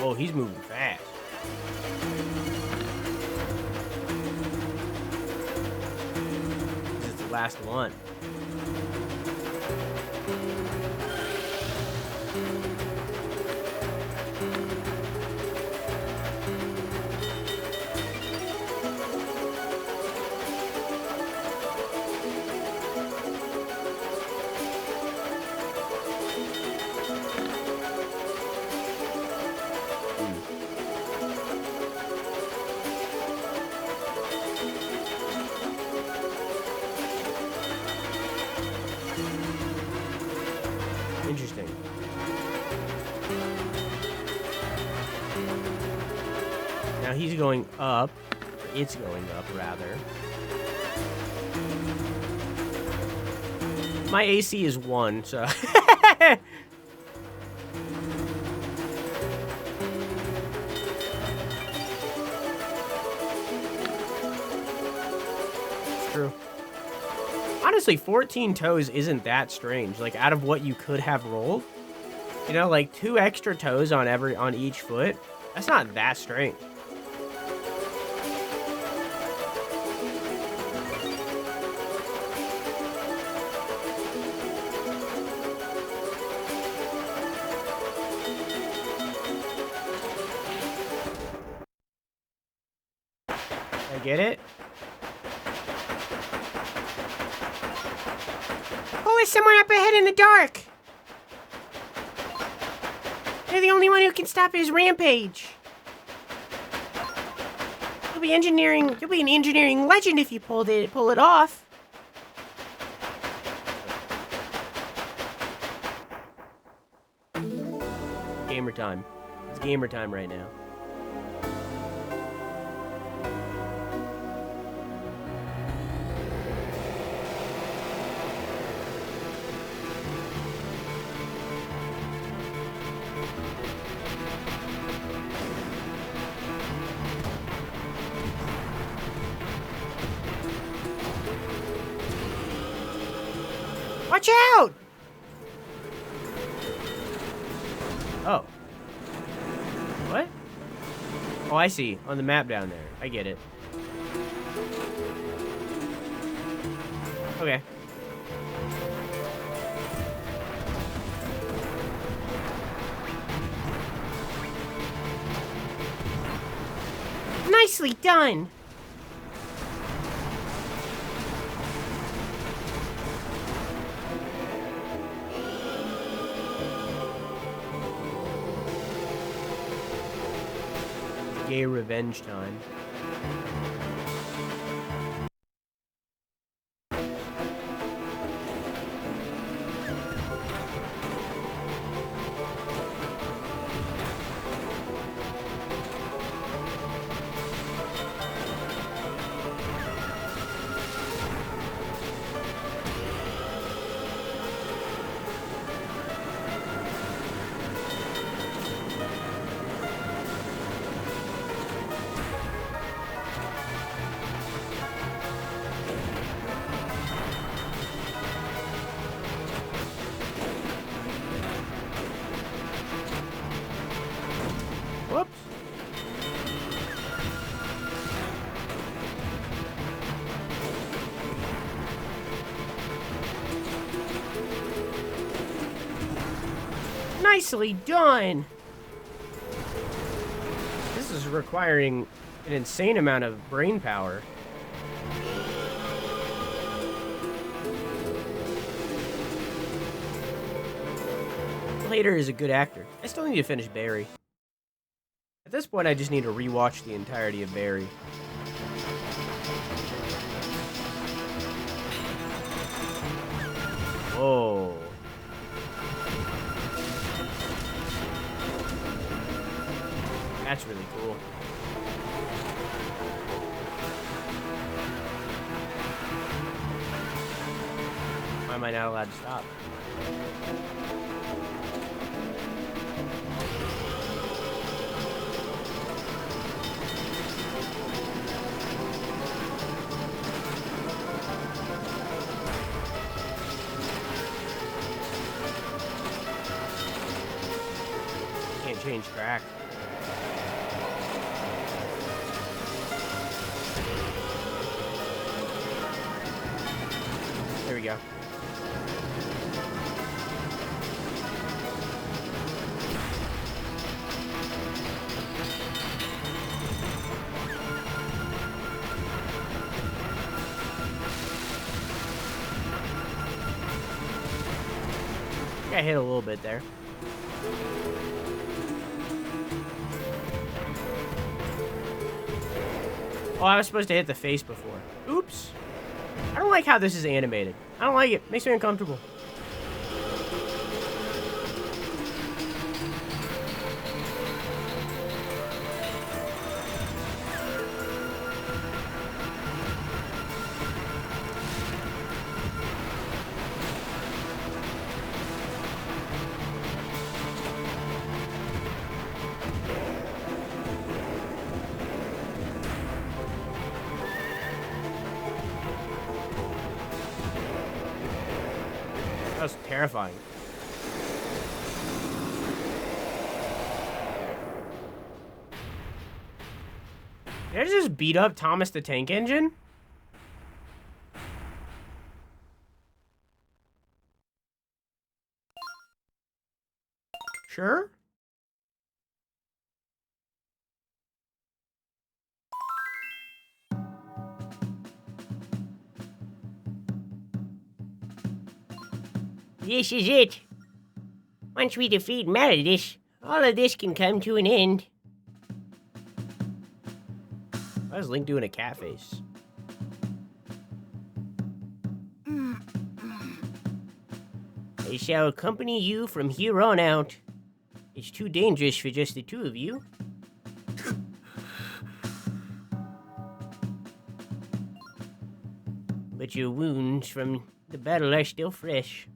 Oh, he's moving fast. This is the last one. Interesting. Now he's going up. It's going up, rather. My AC is 1, so... It's true. Honestly, 14 toes isn't that strange. Like, out of what you could have rolled, you know, like 2 extra toes on each foot. That's not that strange. I get it. Oh, there's someone up ahead in the dark. You're the only one who can stop his rampage. You'll be an engineering legend if you pull it off. Gamer time. It's gamer time right now. Watch out! Oh. What? Oh, I see. On the map down there. I get it. Okay. Nicely done. Gay revenge time. Whoops. Nicely done! This is requiring an insane amount of brain power. Slater is a good actor. I still need to finish Barry. At this point, I just need to rewatch the entirety of Barry. Whoa. That's really cool. Why am I not allowed to stop? Can't change track. There we go. I hit a little bit there. Oh, I was supposed to hit the face before. Oops. I don't like how this is animated. I don't like it. Makes me uncomfortable. That was terrifying. Did I just beat up Thomas the Tank Engine? Sure. This is it. Once we defeat Malladus, all of this can come to an end. Why is Link doing a cat face? I shall accompany you from here on out. It's too dangerous for just the two of you. But your wounds from the battle are still fresh.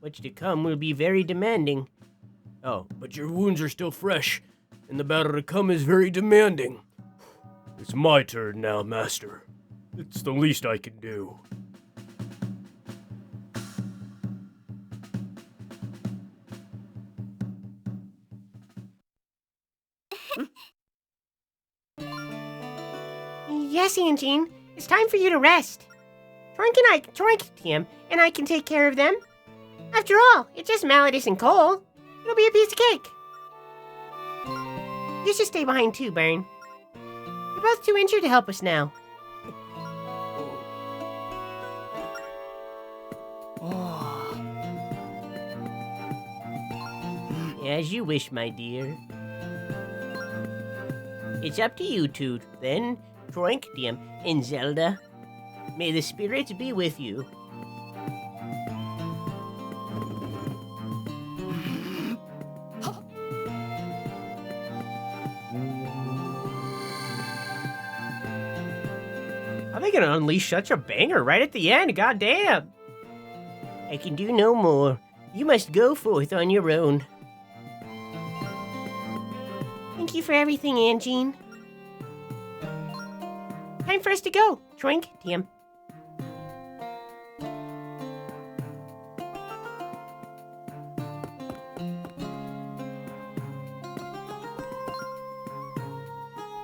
What's to come will be very demanding. Oh, but your wounds are still fresh, and the battle to come is very demanding. It's my turn now, Master. It's the least I can do. Yes, Angine. It's time for you to rest. Tim, and I can take care of them. After all, it's just Malladus and Cole. It'll be a piece of cake. You should stay behind too, Burn. You're both too injured to help us now. As you wish, my dear. It's up to you two, then, Tim and Zelda. May the spirits be with you. How are they gonna unleash such a banger right at the end? Goddamn! I can do no more. You must go forth on your own. Thank you for everything, Angine. Time for us to go. Tim.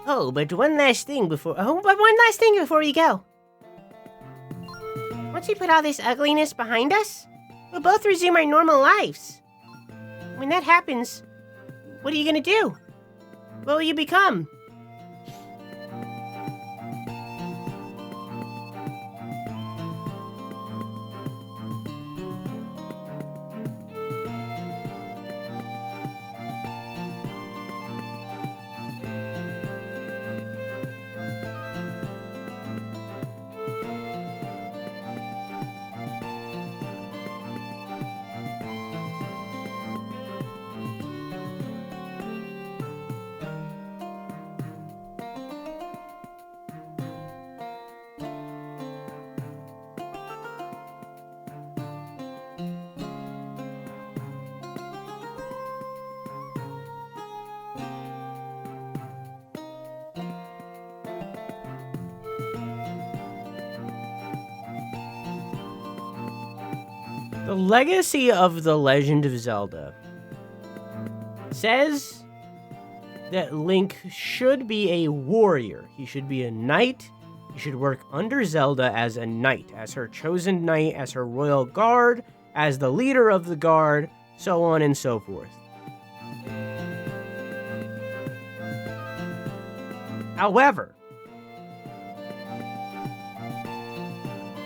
but one last thing before we go. Once we put all this ugliness behind us, we'll both resume our normal lives. When that happens, what are you gonna do? What will you become? The legacy of The Legend of Zelda says that Link should be a warrior. He should be a knight. He should work under Zelda as a knight, as her chosen knight, as her royal guard, as the leader of the guard, so on and so forth. However,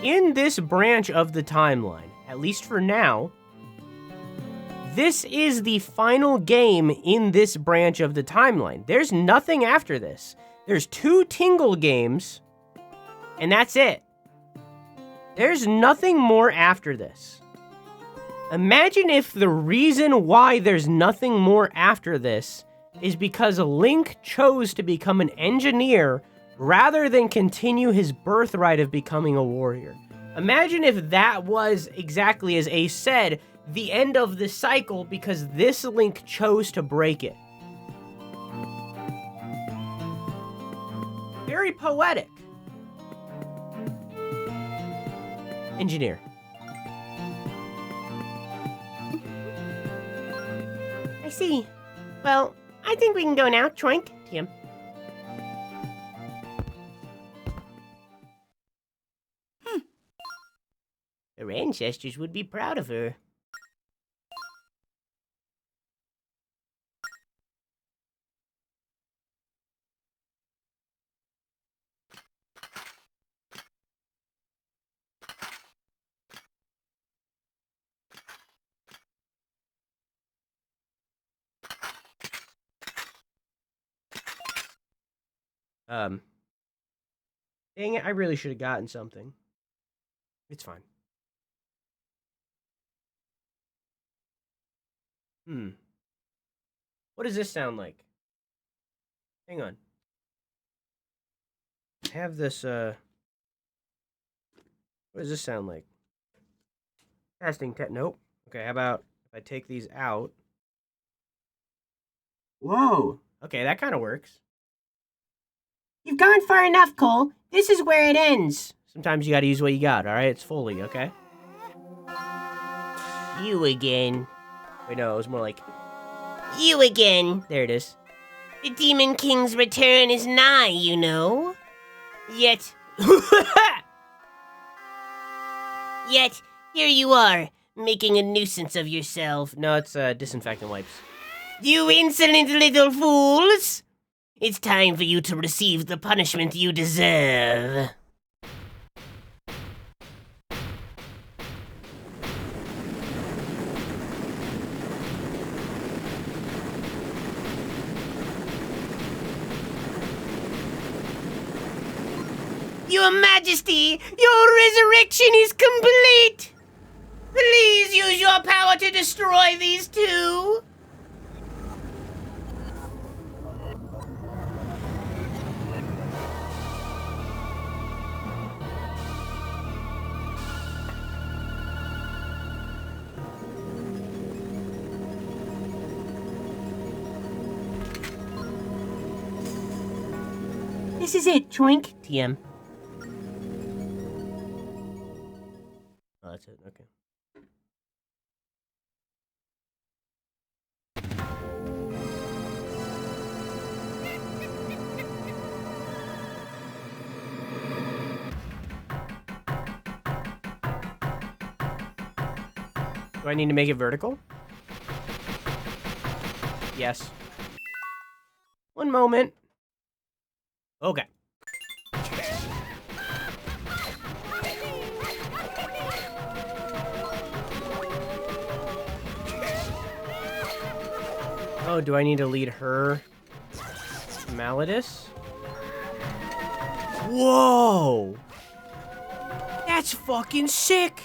in this branch of the timeline, at least for now, this is the final game in this branch of the timeline. There's nothing after this. There's 2 Tingle games, and that's it. There's nothing more after this. Imagine if the reason why there's nothing more after this is because Link chose to become an engineer rather than continue his birthright of becoming a warrior. Imagine if that was, exactly as Ace said, the end of the cycle because this Link chose to break it. Very poetic. Engineer. I see. Well, I think we can go now, Troink. Tim. Her ancestors would be proud of her. Dang it, I really should have gotten something. It's fine. What does this sound like? Hang on. I have this, what does this sound like? Testing, nope. Okay, how about if I take these out? Whoa. Okay, that kind of works. You've gone far enough, Cole. This is where it ends. Sometimes you gotta use what you got, alright? It's Foley, okay? You again. Wait, no, it was more like... You again. There it is. The Demon King's return is nigh, you know. Yet, here you are, making a nuisance of yourself. No, it's disinfectant wipes. You insolent little fools! It's time for you to receive the punishment you deserve. Your Majesty, your resurrection is complete! Please use your power to destroy these two! This is it, Troink. TM. Oh, that's it, okay. Do I need to make it vertical? Yes. One moment. Okay. Oh, do I need to lead her? Malladus? Whoa! That's fucking sick!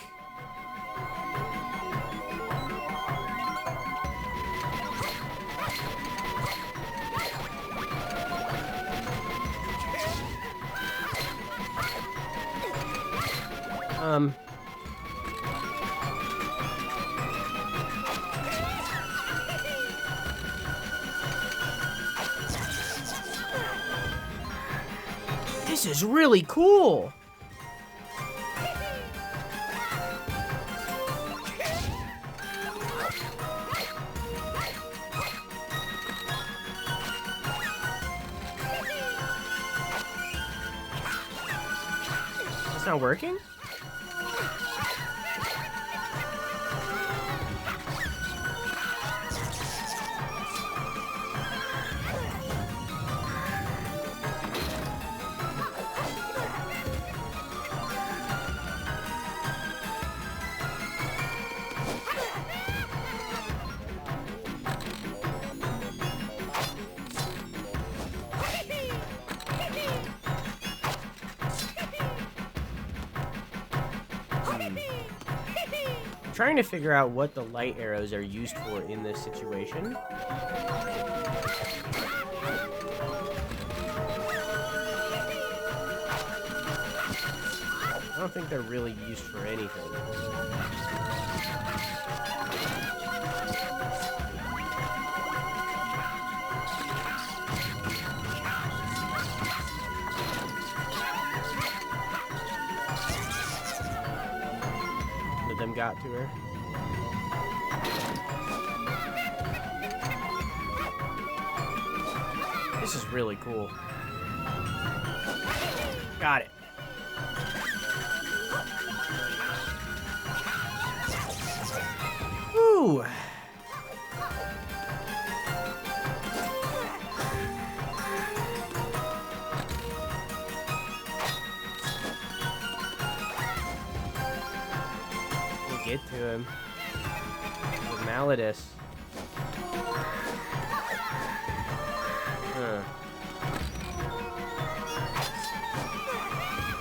This is really cool! It's not working? Trying to figure out what the light arrows are used for in this situation. I don't think they're really used for anything. Them got to her. This is really cool. Got it. Woo! Get to him with Malladus. Huh.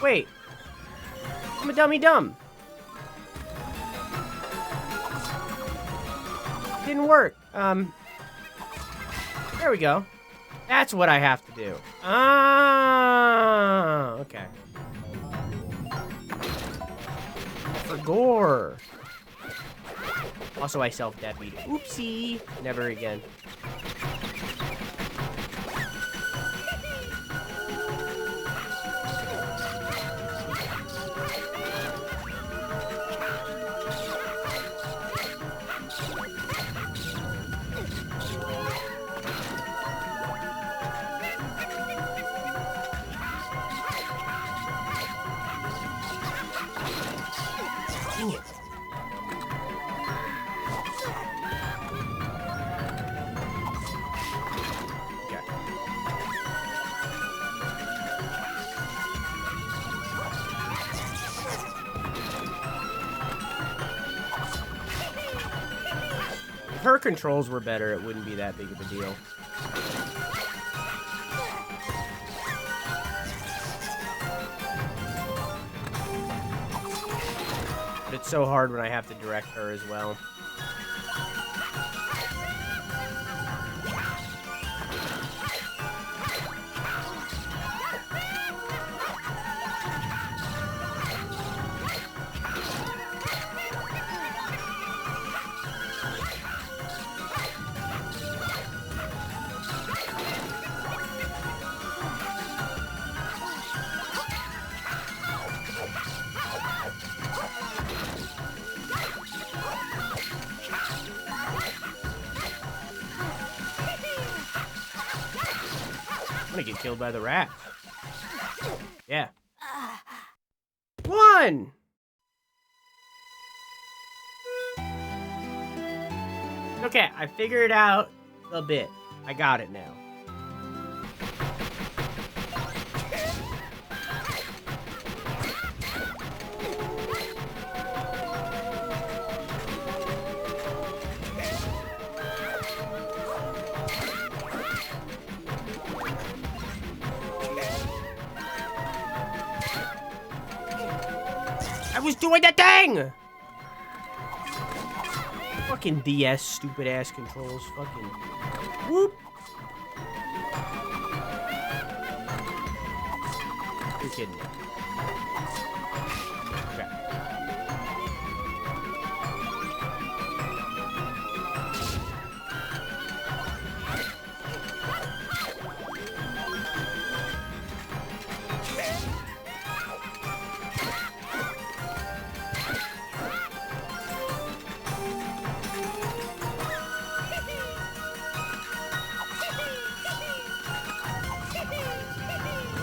Wait, I'm a dummy dumb. Didn't work. There we go. That's what I have to do. Ah, okay. For gore. Also, I self-deadbeat. Oopsie. Never again. Dang it. If her controls were better, it wouldn't be that big of a deal. But it's so hard when I have to direct her as well. I'm gonna get killed by the rat. Yeah. 1! Okay, I figured out a bit. I got it now. I was doing the thing! Fucking DS stupid ass controls. Fucking whoop. You're kidding me. Okay.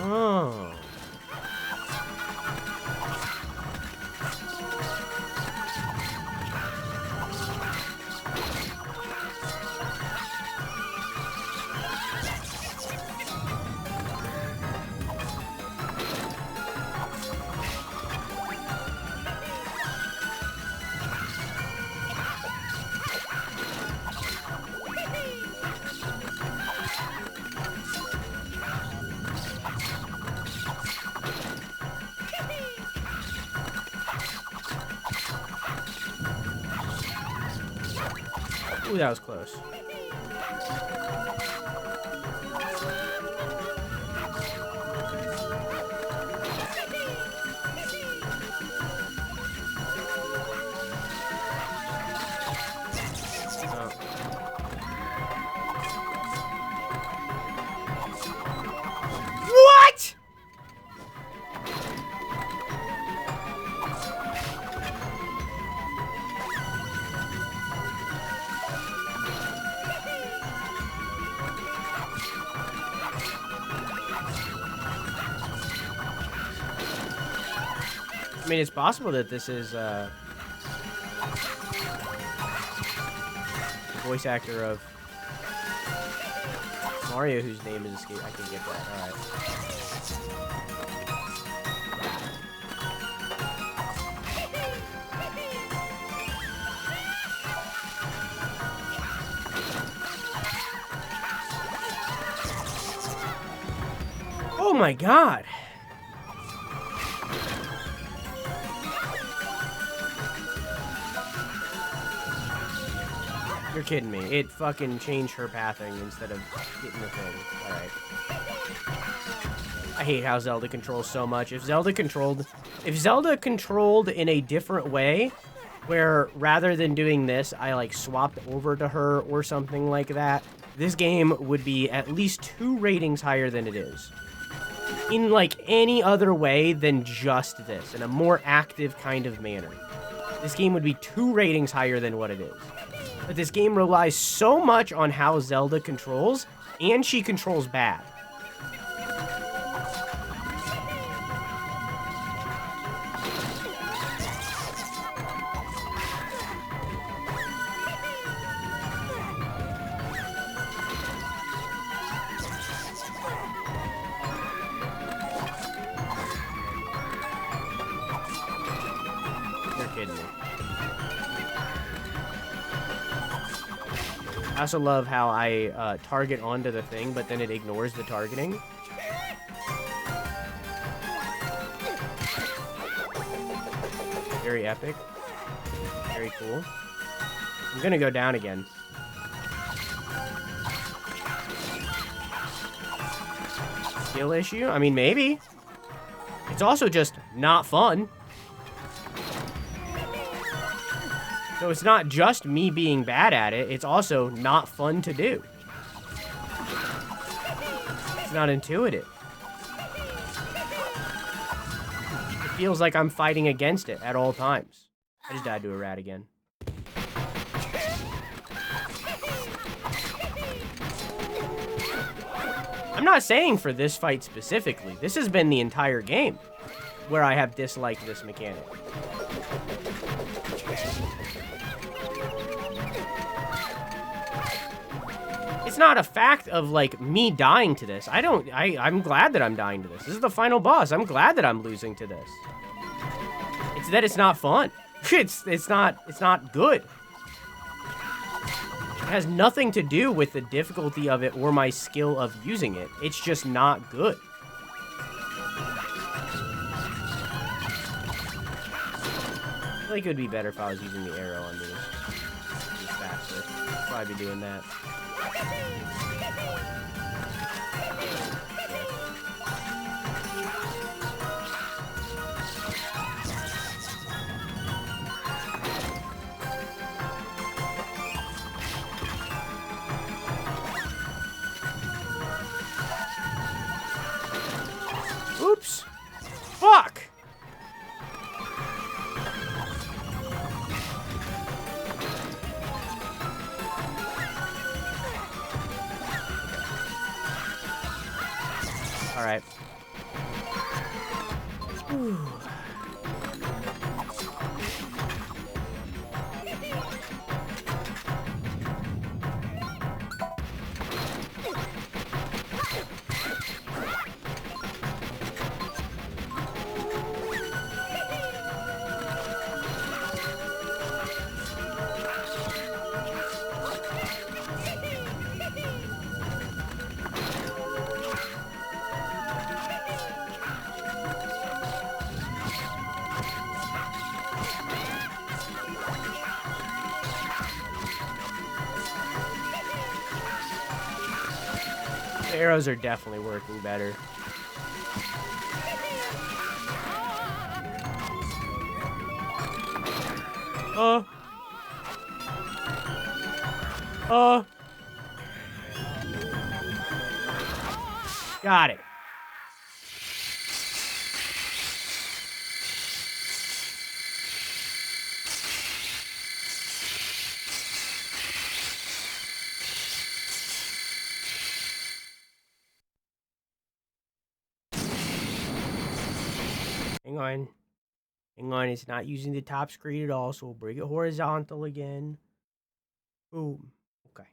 Oh. Ooh, that was close. What? I mean, it's possible that this is the voice actor of Mario, whose name is escaped. I can get that. All right. Oh my god. You're kidding me. It fucking changed her pathing instead of getting the thing. Alright. I hate how Zelda controls so much. If Zelda controlled in a different way, where rather than doing this, I like swapped over to her or something like that, this game would be at least 2 ratings higher than it is. In like any other way than just this, in a more active kind of manner. This game would be 2 ratings higher than what it is. But this game relies so much on how Zelda controls, and she controls bad. You're kidding me. I also love how I target onto the thing, but then it ignores the targeting. Very epic. Very cool. I'm gonna go down again. Skill issue? I mean, maybe. It's also just not fun. So it's not just me being bad at it, it's also not fun to do. It's not intuitive. It feels like I'm fighting against it at all times. I just died to a rat again. I'm not saying for this fight specifically. This has been the entire game where I have disliked this mechanic. It's not a fact of, like, me dying to this. I'm glad that I'm dying to this. This is the final boss. I'm glad that I'm losing to this. It's that it's not fun. It's not good. It has nothing to do with the difficulty of it or my skill of using it. It's just not good. I feel like it would be better if I was using the arrow on these. It'd be faster. I'd probably be doing that. Oops. Fuck! Alright. The arrows are definitely working better. Got it. Hang on. Hang on, it's not using the top screen at all, so we'll bring it horizontal again. Boom. Okay.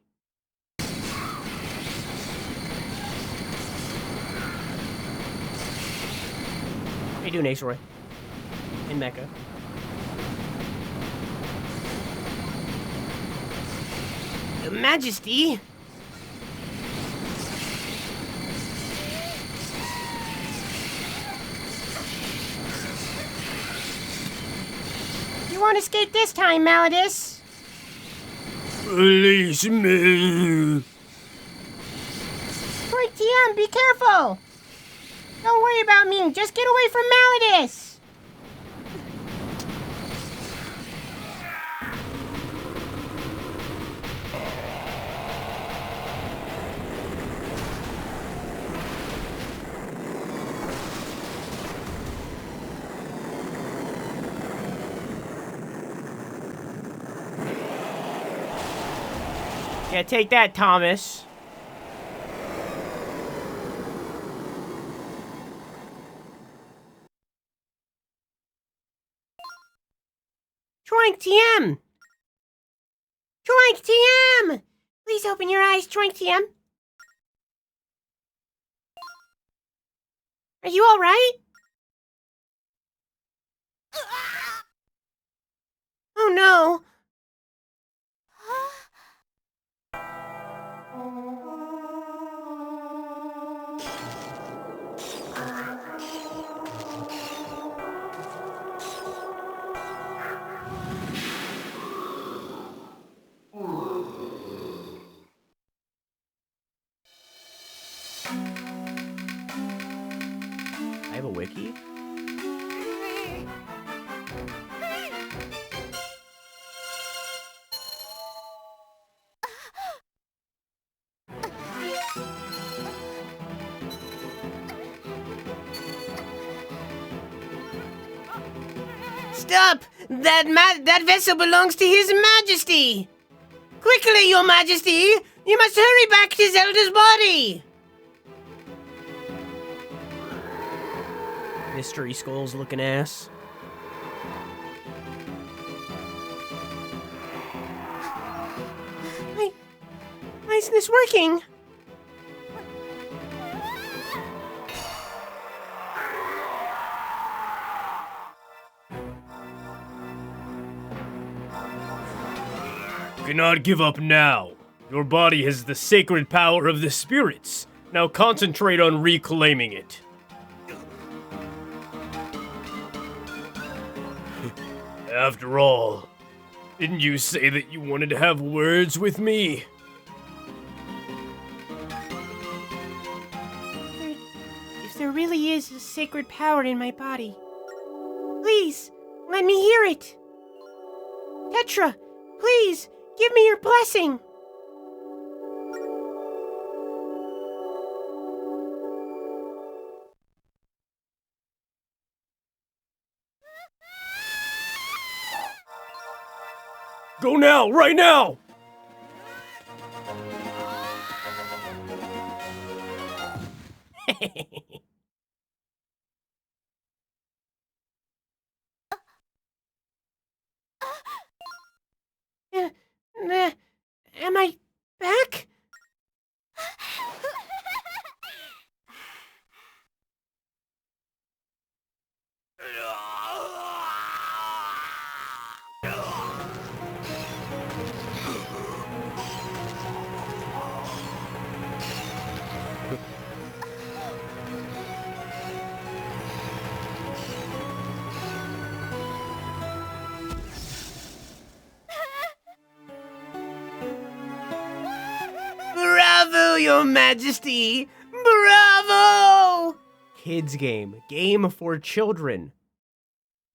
How you doing, Ace Roy? In Mecca. Your Majesty! You won't escape this time, Malladus. Release me! Quick, TM, be careful! Don't worry about me, just get away from Malladus! Yeah, take that, Thomas. Troink TM! Troink TM! Please open your eyes, Troink TM. Are you alright? Oh no! I have a wiki? Stop! That vessel belongs to His Majesty! Quickly, Your Majesty! You must hurry back to Zelda's body! Mystery skulls looking ass. My isn't this working? You cannot give up now. Your body has the sacred power of the spirits. Now concentrate on reclaiming it. After all, didn't you say that you wanted to have words with me? If there really is a sacred power in my body, please, let me hear it. Tetra, please, give me your blessing. Go now, right now! Am I back? Bravo, Your Majesty! Bravo! Kids game. Game for children.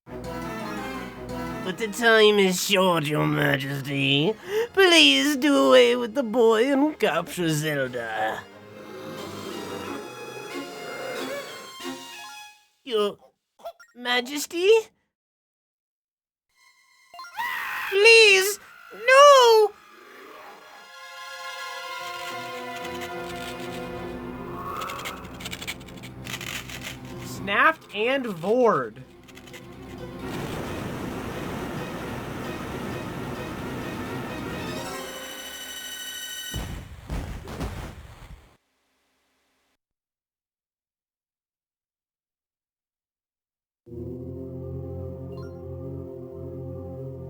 But the time is short, Your Majesty. Please do away with the boy and capture Zelda. Your Majesty? Please, no! Snapped and Vored.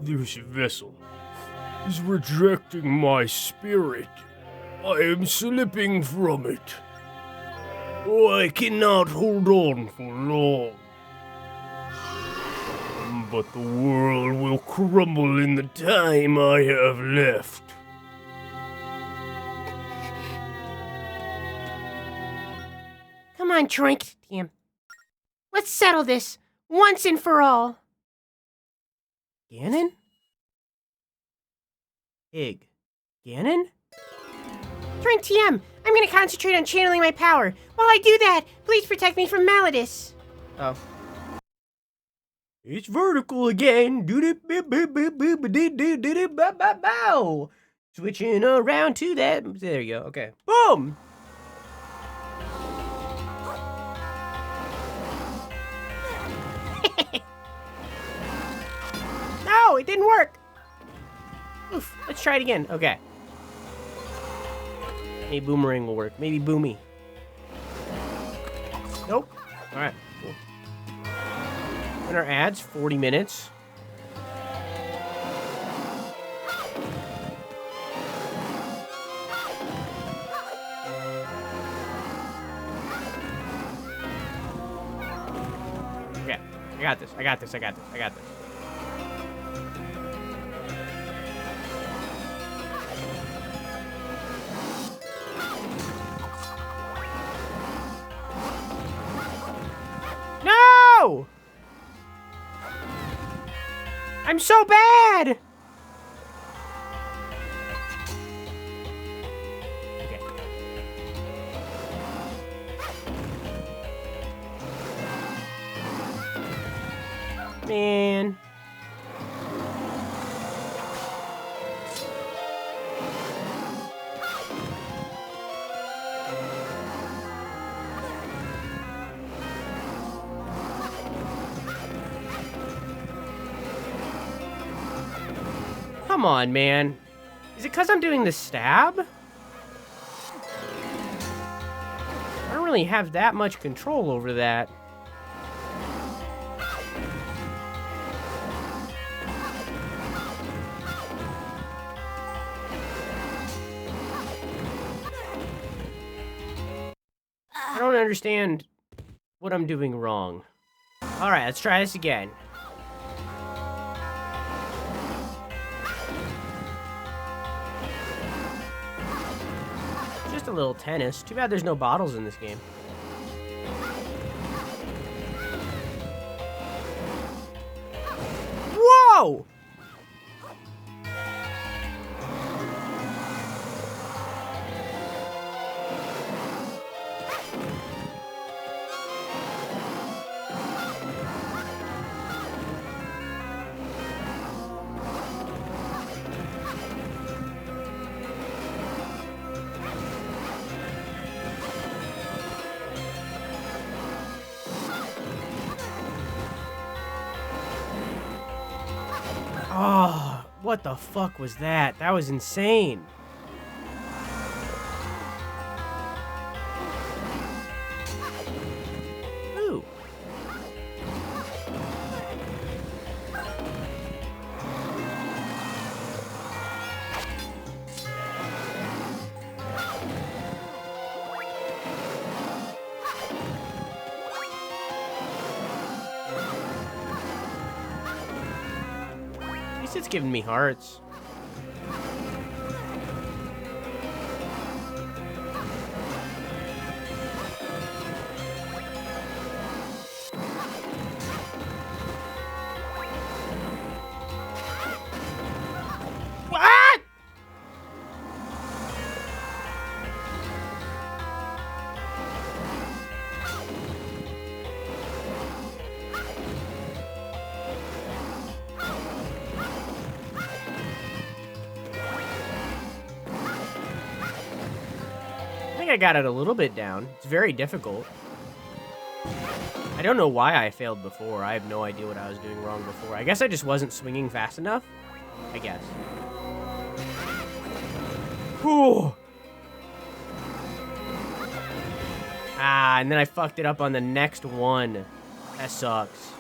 This vessel is rejecting my spirit. I am slipping from it. Oh, I cannot hold on for long. But the world will crumble in the time I have left. Come on, Troink. Damn. Let's settle this once and for all. Ganon? Pig. Ganon? Troink TM, I'm gonna concentrate on channeling my power. While I do that, please protect me from Malladus. Oh. It's vertical again. Bow. Switching around to that. There you go. Okay. Boom. No, it didn't work. Oof. Let's try it again. Okay. Maybe boomerang will work. Maybe boomy. Nope. All right. Cool. And our ads, 40 minutes. Okay. I got this. I got this. I got this. I got this. No! I'm so bad! Okay. Man. Come on, man. Is it because I'm doing the stab? really have that much control over that. I don't understand what I'm doing wrong. Alright, let's try this again. Just a little tennis. Too bad there's no bottles in this game. Whoa! Oh, what the fuck was that? That was insane. Ooh. At least it's giving me hearts. What? I think I got it a little bit down. It's very difficult. I don't know why I failed before. I have no idea what I was doing wrong before. I guess I just wasn't swinging fast enough. I guess. Whew. Ah, and then I fucked it up on the next one. That sucks.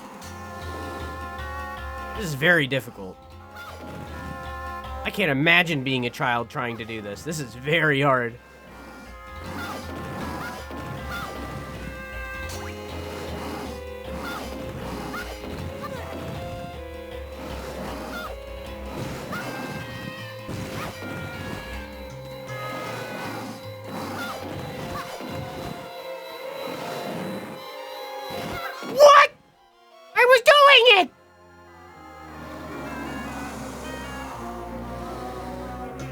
This is very difficult. I can't imagine being a child trying to do this. This is very hard. What? I was doing it!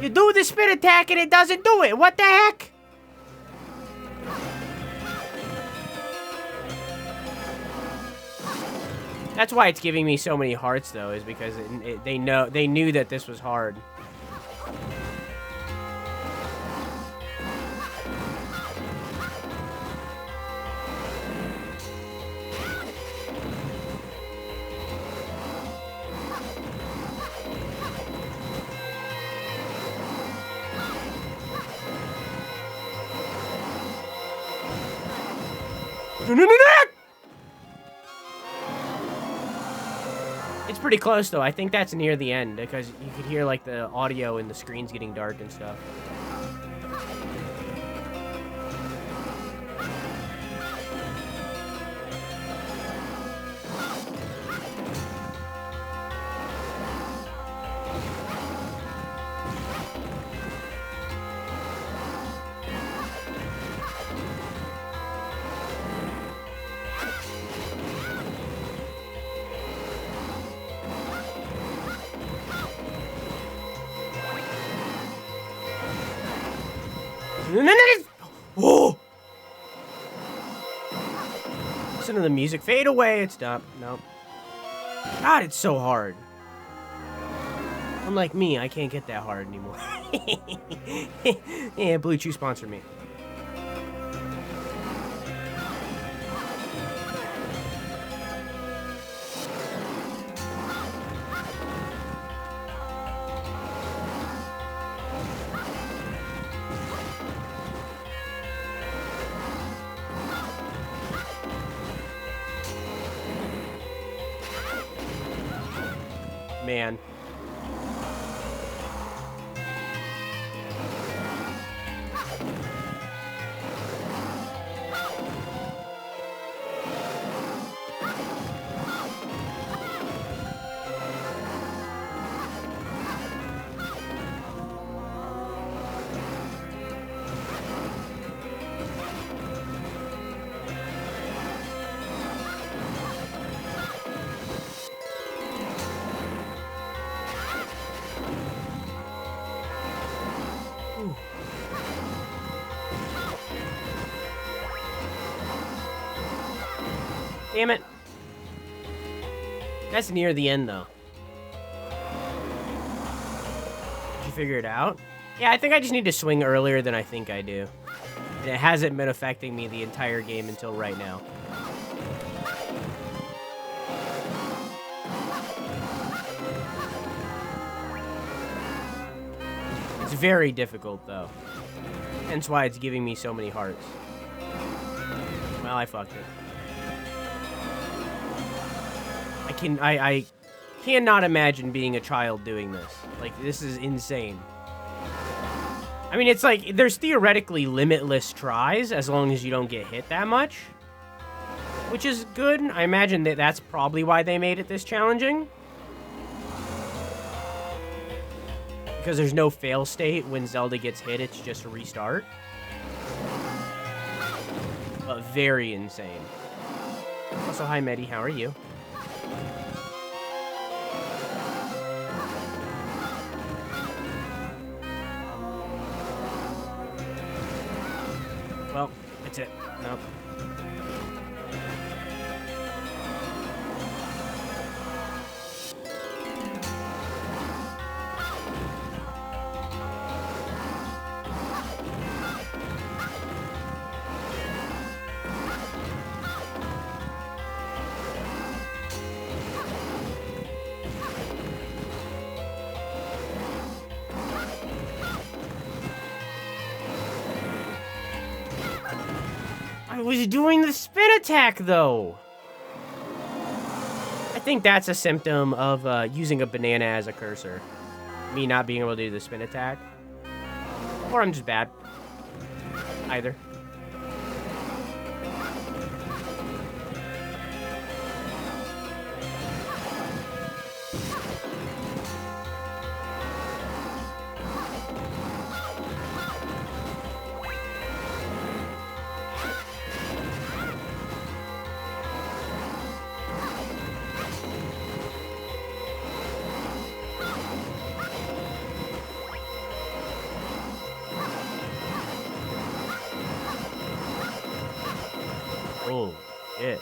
You do the spin attack and it doesn't do it. What the heck? That's why it's giving me so many hearts, though, is because they knew that this was hard. It's pretty close, though. I think that's near the end, because you could hear, like, the audio and the screens getting dark and stuff. Whoa! Listen to the music fade away. It's done. Nope. God, it's so hard. Unlike me, I can't get that hard anymore. Yeah, Blue Chew sponsor me. man. Damn it. That's near the end, though. Did you figure it out? Yeah, I think I just need to swing earlier than I think I do. And it hasn't been affecting me the entire game until right now. It's very difficult, though. Hence why it's giving me so many hearts. Well, I fucked it. I cannot imagine being a child doing this. Like, this is insane. I mean, it's like, there's theoretically limitless tries as long as you don't get hit that much. Which is good. I imagine that that's probably why they made it this challenging. Because there's no fail state when Zelda gets hit, it's just a restart. But very insane. Also, hi Medi, how are you? Well, that's it. Nope. I was doing the spin attack, though. I think that's a symptom of using a banana as a cursor. Me not being able to do the spin attack. Or I'm just bad. Either. Oh, shit.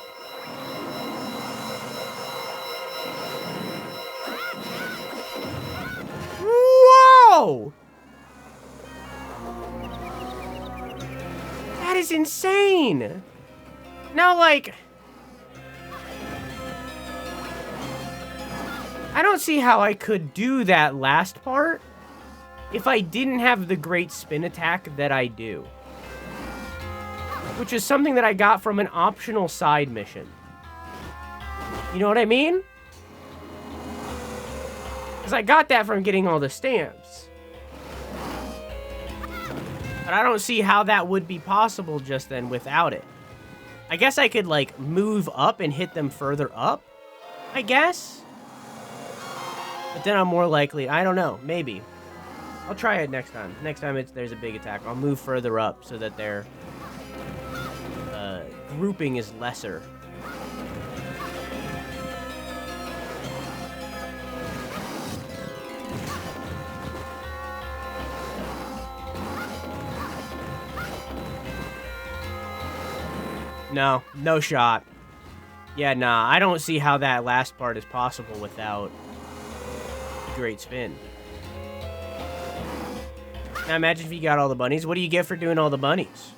Whoa! That is insane! Now, like... I don't see how I could do that last part if I didn't have the great spin attack that I do. Which is something that I got from an optional side mission. You know what I mean? Because I got that from getting all the stamps. But I don't see how that would be possible just then without it. I guess I could, like, move up and hit them further up, I guess? But then I'm more likely, I don't know, maybe. I'll try it next time. Next time there's a big attack, I'll move further up so that their grouping is lesser. No, no shot. Yeah, nah, I don't see how that last part is possible without the great spin. Now imagine if you got all the bunnies. What do you get for doing all the bunnies?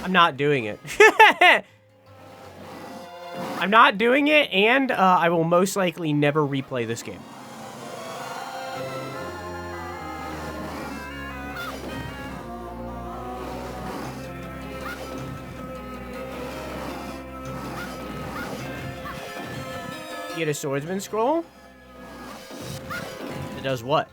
I'm not doing it. I'm not doing it, and I will most likely never replay this game. Get a swordsman scroll? It does what?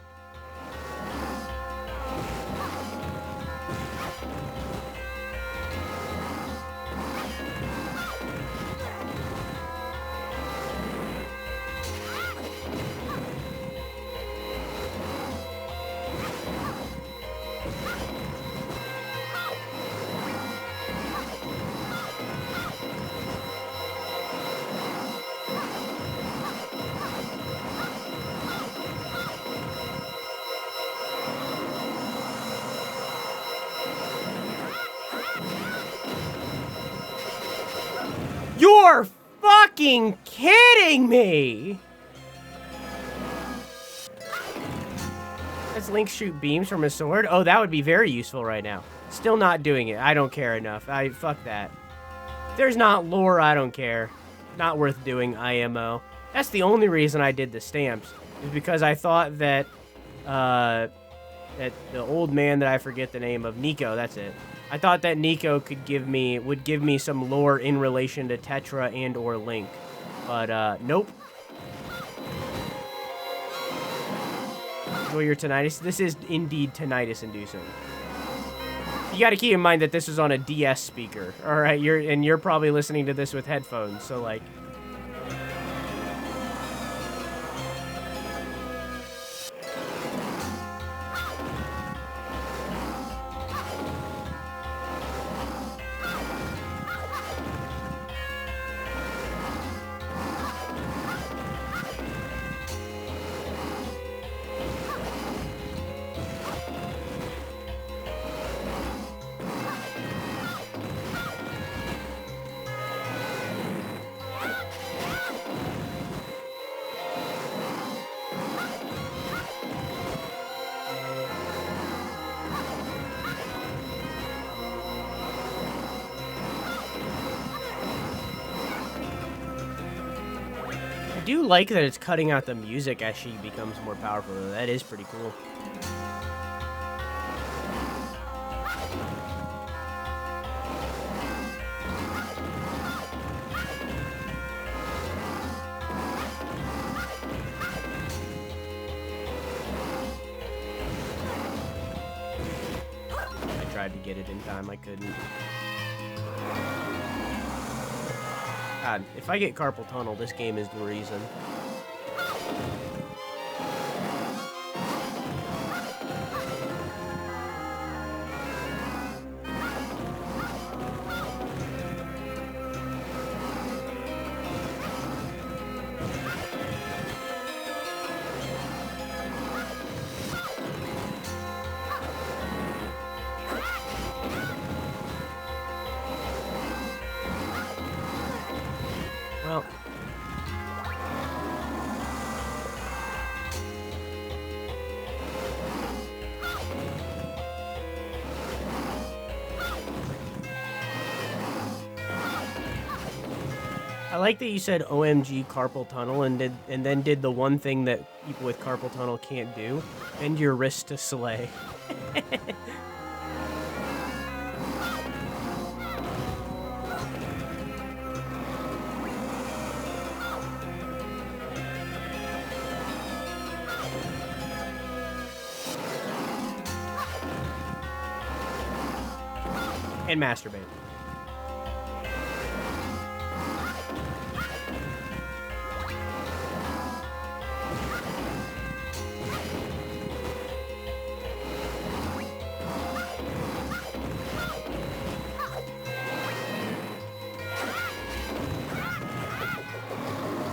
You're fucking kidding me! Does Link shoot beams from his sword? Oh, that would be very useful right now. Still not doing it. I don't care enough. Fuck that. If there's not lore, I don't care. Not worth doing IMO. That's the only reason I did the stamps. Is because I thought that, that the old man that I forget the name of, Nico, that's it. I thought that Nico would give me some lore in relation to Tetra and or Link. But, nope. Enjoy your tinnitus. This is indeed tinnitus inducing. You gotta keep in mind that this is on a DS speaker. Alright, you're probably listening to this with headphones, so like... I do like that it's cutting out the music as she becomes more powerful, though. That is pretty cool. I tried to get it in time, I couldn't. God, if I get carpal tunnel, this game is the reason. Well, I like that you said OMG carpal tunnel and then did the one thing that people with carpal tunnel can't do, bend your wrist to slay. And masturbate.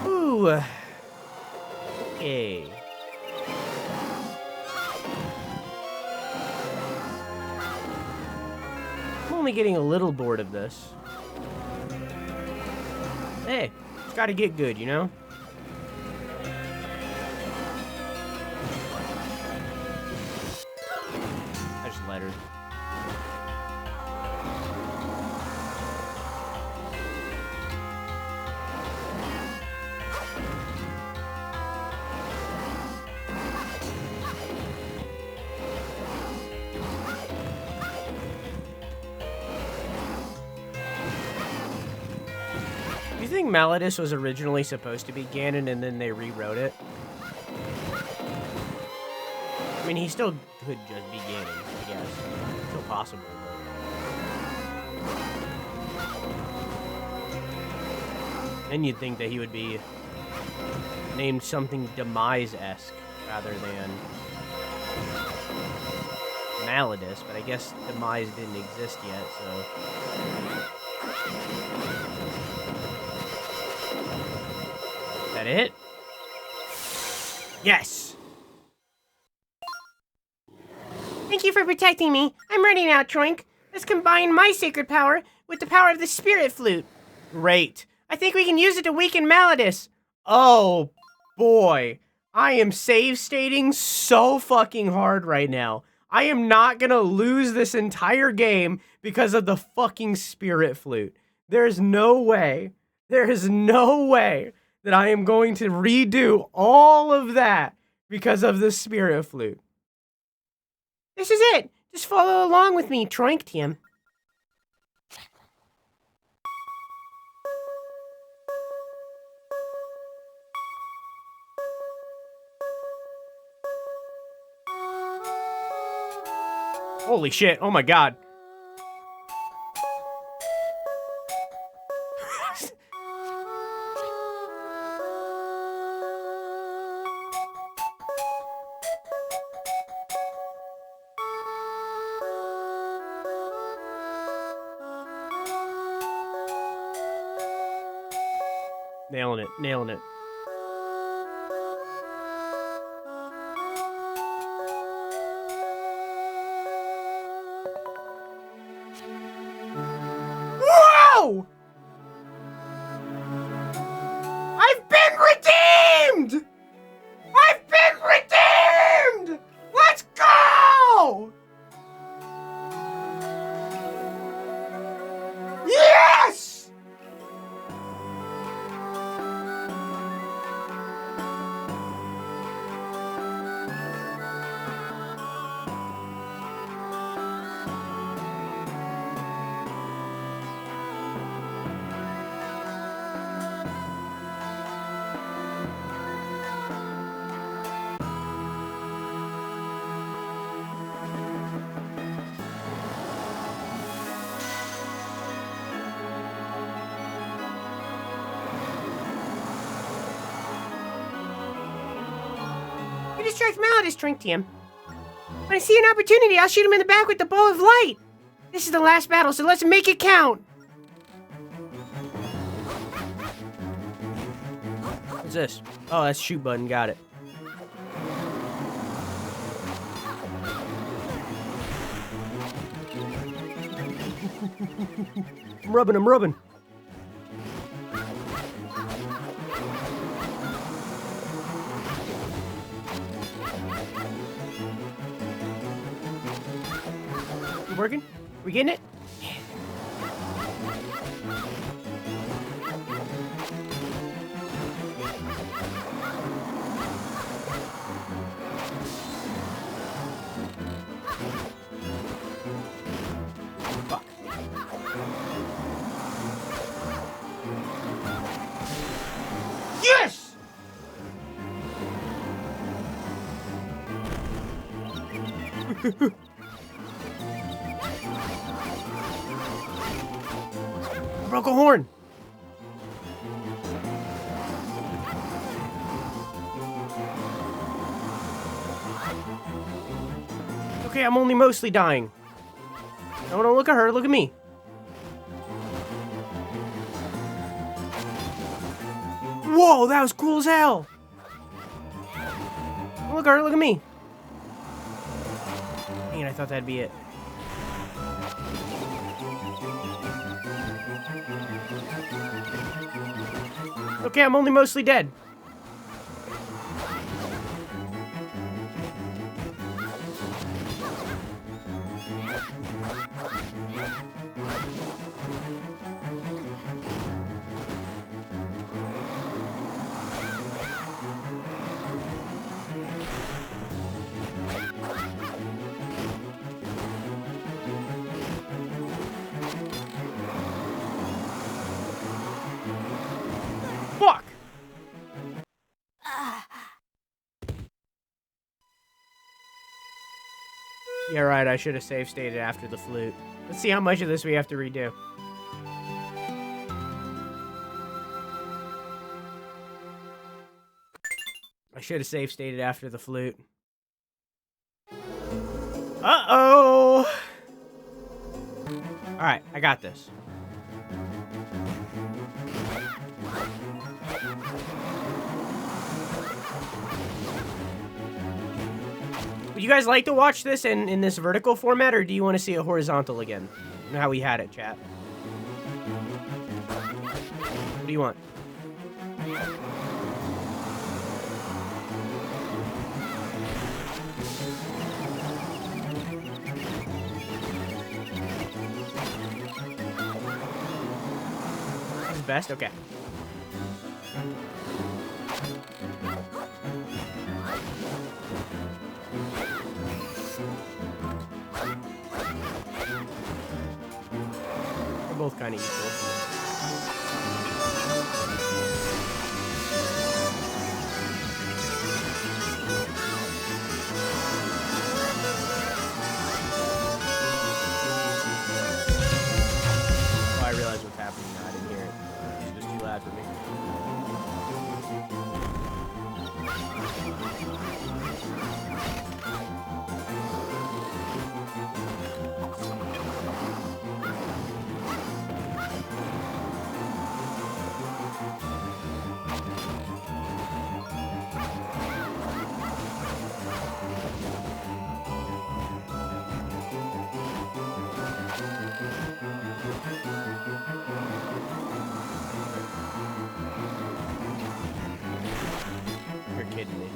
Ooh. Okay. I'm only getting a little bored of this. Hey, it's gotta get good, you know? I just let her. Do you think Malladus was originally supposed to be Ganon and then they rewrote it? I mean, he still could just be gaining, I guess. Still possible. Then you'd think that he would be named something Demise-esque rather than Malladus, but I guess Demise didn't exist yet, so... Is that it? Yes! Thank you for protecting me. I'm ready now, Troink. Let's combine my sacred power with the power of the spirit flute. Great. I think we can use it to weaken Malladus. Oh, boy. I am save stating so fucking hard right now. I am not gonna lose this entire game because of the fucking spirit flute. There's no way. There is no way that I am going to redo all of that because of the spirit flute. This is it. Just follow along with me, Troink, TM. Holy shit. Oh my god. Nailing it, nailing it. Whoa! I've been redeemed! I've been redeemed! Let's go! Yes! You distract Malladus, Troink, TM. When I see an opportunity, I'll shoot him in the back with the ball of light. This is the last battle, so let's make it count. What's this? Oh, that's shoot button. Got it. I'm rubbing, I'm rubbing. Working? We getting it? Fuck. Yes! Broke a horn. Okay, I'm only mostly dying. No, don't look at her, look at me. Whoa, that was cool as hell. Don't look at her, look at me. Dang it, I thought that'd be it. Okay, I'm only mostly dead. Fuck! Yeah, right, I should have save stated after the flute. Let's see how much of this we have to redo. I should have save stated after the flute. Uh-oh! Alright, I got this. Would you guys like to watch this in this vertical format, or do you want to see it horizontal again? You know how we had it, chat. What do you want? Best? Okay. They're both kind of equal. Oh, I realize what's happening now. I didn't hear it. It's just too loud for me. You're kidding me.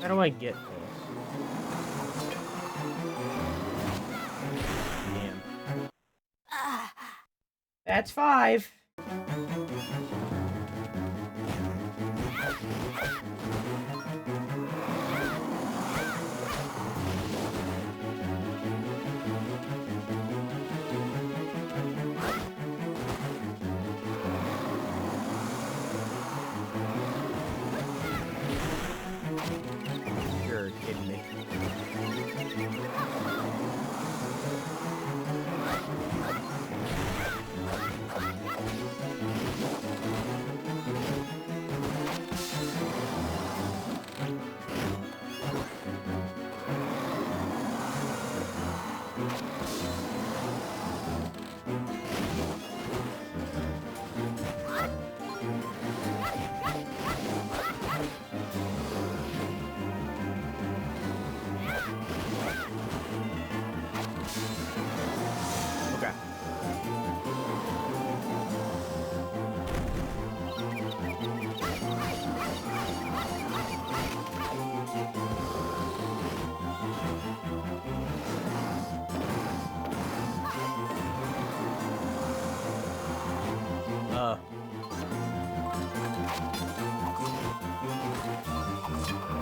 How do I get this? Damn. That's 5. You're kidding me. Okay.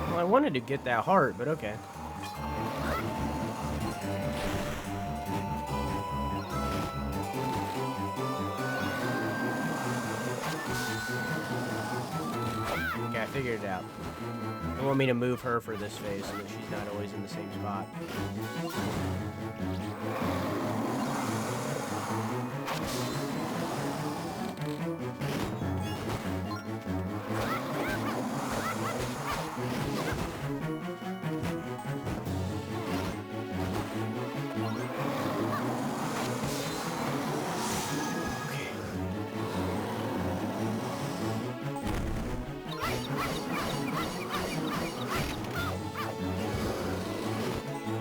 Well, I wanted to get that heart, but okay. Okay, I figured it out. They want me to move her for this phase so that she's not always in the same spot.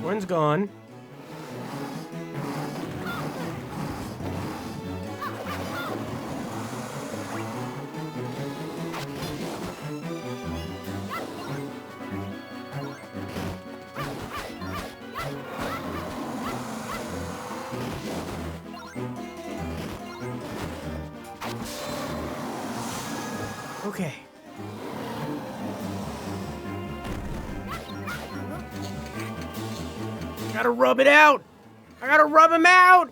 One's gone. Okay. Gotta rub it out. I gotta rub him out.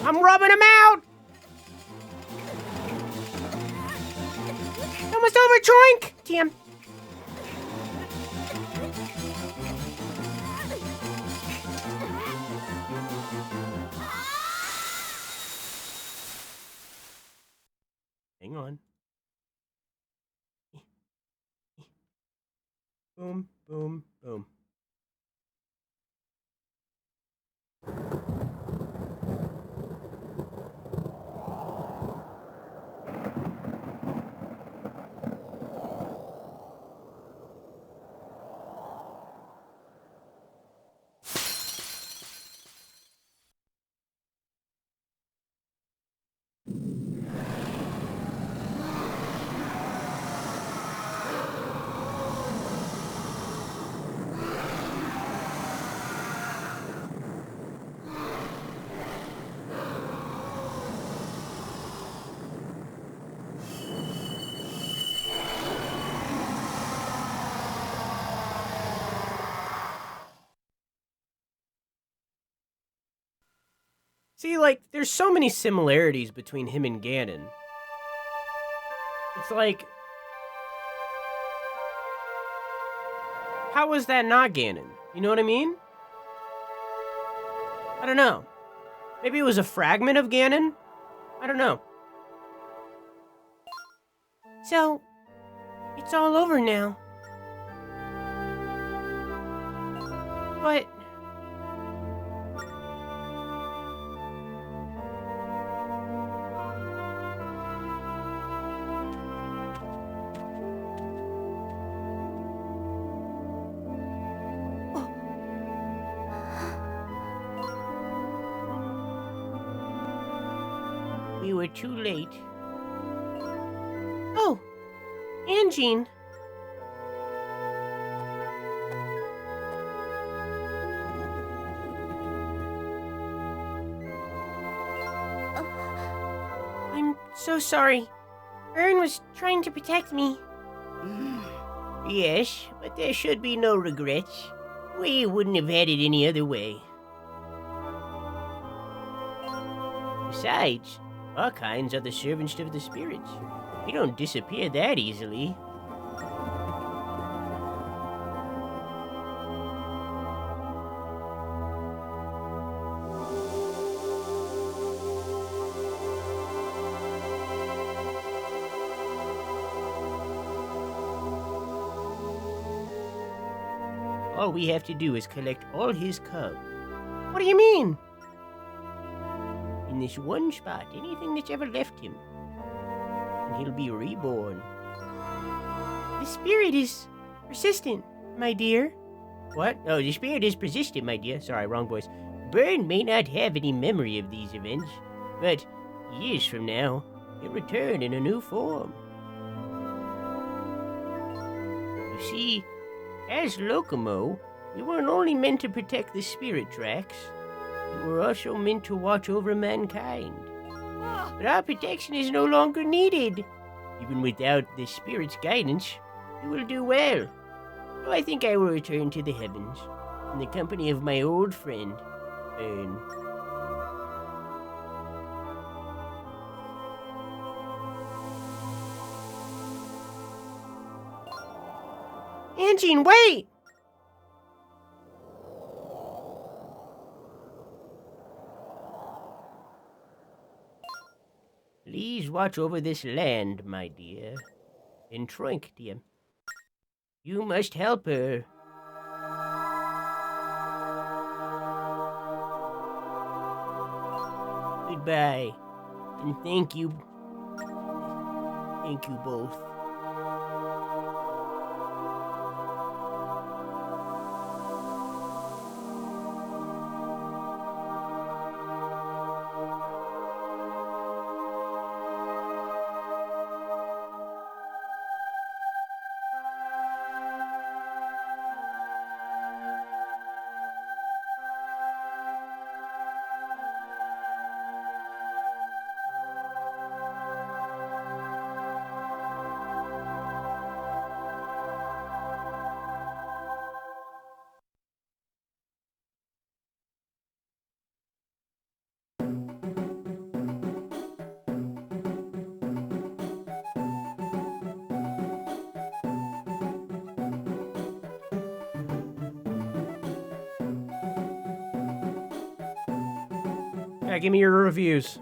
I'm rubbing him out. Almost over, Troink. Damn. Hang on. Boom, boom, boom. See, like, there's so many similarities between him and Ganon. It's like, how was that not Ganon? You know what I mean? I don't know. Maybe it was a fragment of Ganon? I don't know. So, it's all over now. But... we were too late. Oh, Anjean. I'm so sorry. Ern was trying to protect me. Yes, but there should be no regrets. We wouldn't have had it any other way. Besides, our kinds are the servants of the spirits. We don't disappear that easily. All we have to do is collect all his cubs. What do you mean? In this one spot, anything that's ever left him. And he'll be reborn. The spirit is persistent, my dear. What? Oh, the spirit is persistent, my dear. Sorry, wrong voice. Byrne may not have any memory of these events, but years from now, he'll return in a new form. You see, as Lokomo, we weren't only meant to protect the spirit tracks, we were also meant to watch over mankind. But our protection is no longer needed. Even without the spirit's guidance, we will do well. So I think I will return to the heavens, in the company of my old friend, Ern. Anjean, wait! Please watch over this land, my dear. And Troink, dear. You must help her. Goodbye. And thank you. Thank you both. Yeah, give me your reviews.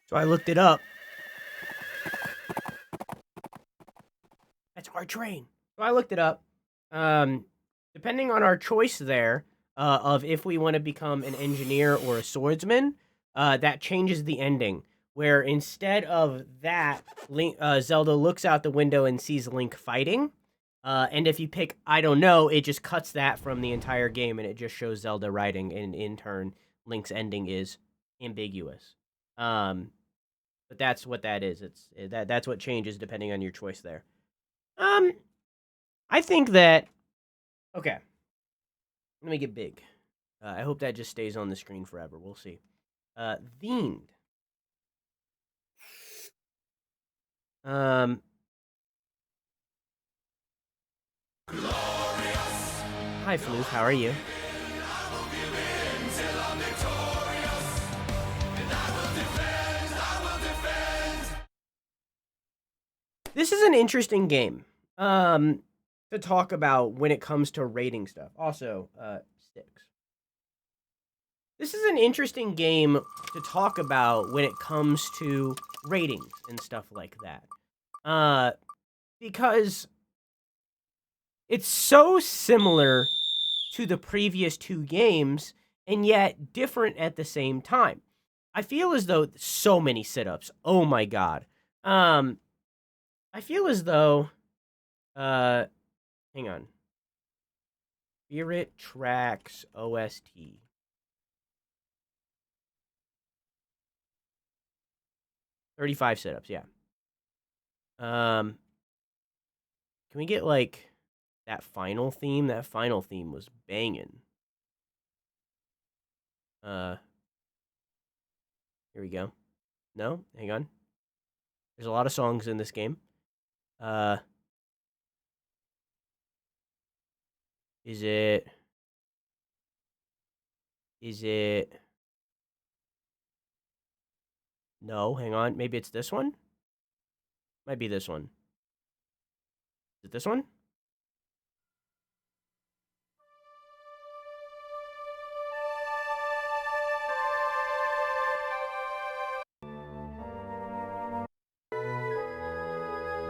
So I looked it up. That's our train. So I looked it up. Depending on our choice there, of if we want to become an engineer or a swordsman, that changes the ending. Where instead of that, Zelda looks out the window and sees Link fighting. And if you pick I don't know, it just cuts that from the entire game and it just shows Zelda riding, and in turn, Link's ending is ambiguous. But that's what that is. That's what changes depending on your choice there. I think that okay. Let me get big. I hope that just stays on the screen forever. We'll see. Themed. Hi, Floof. How are you? This is an interesting game to talk about when it comes to rating stuff. Also, sticks. This is an interesting game to talk about when it comes to ratings and stuff like that. Because it's so similar to the previous 2 games, and yet different at the same time. I feel as though so many sit-ups. Oh my god. I feel as though hang on. Spirit Tracks OST. $35 sit-ups, yeah. Can we get, like, that final theme? That final theme was banging. Here we go. No? Hang on. There's a lot of songs in this game. Is it... No, hang on. Maybe it's this one? Might be this one. Is it this one?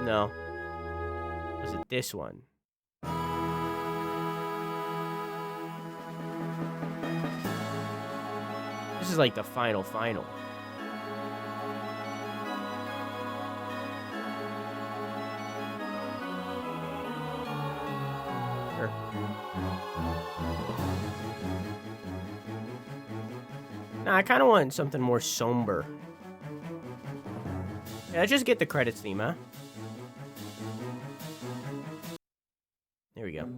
No. Was it this one? This is like the final. Sure. Nah, I kind of want something more somber. Yeah, let's just get the credits theme, huh? There we go.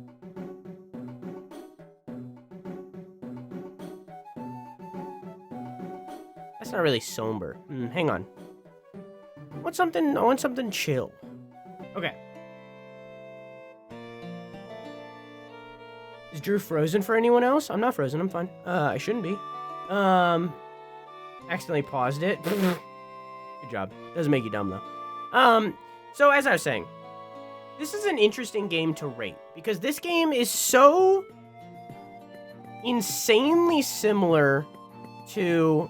That's not really somber. Hang on. I want something chill. Okay. Is Drew frozen for anyone else? I'm not frozen, I'm fine. I shouldn't be. Accidentally paused it. Good job. Doesn't make you dumb, though. So as I was saying, this is an interesting game to rate, because this game is so insanely similar to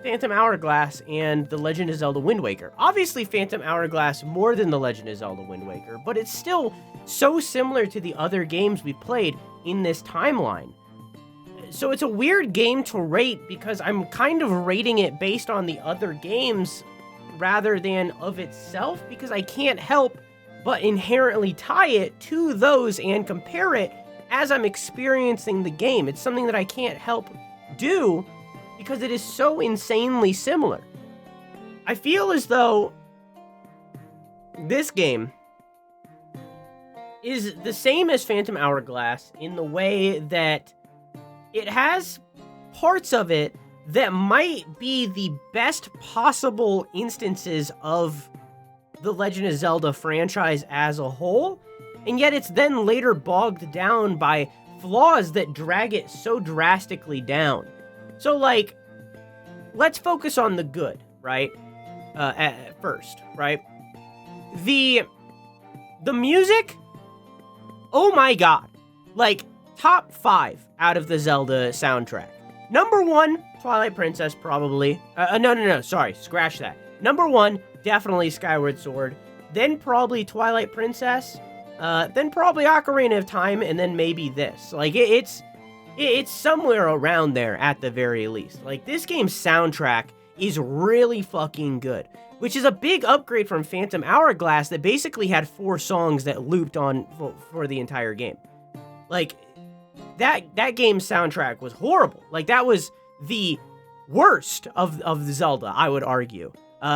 Phantom Hourglass and The Legend of Zelda Wind Waker. Obviously, Phantom Hourglass more than The Legend of Zelda Wind Waker, but it's still so similar to the other games we played in this timeline. So it's a weird game to rate, because I'm kind of rating it based on the other games rather than of itself, because I can't help but inherently tie it to those and compare it as I'm experiencing the game. It's something that I can't help do because it is so insanely similar. I feel as though this game is the same as Phantom Hourglass in the way that it has parts of it that might be the best possible instances of the Legend of Zelda franchise as a whole, and yet it's then later bogged down by flaws that drag it so drastically down. So, like, let's focus on the good, right? At first, right? The music, oh my god. Like, top 5 out of the Zelda soundtrack. Number 1, Twilight Princess, probably. No, sorry, scratch that. Number 1, definitely Skyward Sword. Then probably Twilight Princess. Then probably Ocarina of Time, and then maybe this. Like, it's somewhere around there at the very least. Like, this game's soundtrack is really fucking good, which is a big upgrade from Phantom Hourglass that basically had 4 songs that looped on for the entire game. Like, that game's soundtrack was horrible. Like, that was the worst of the Zelda, I would argue,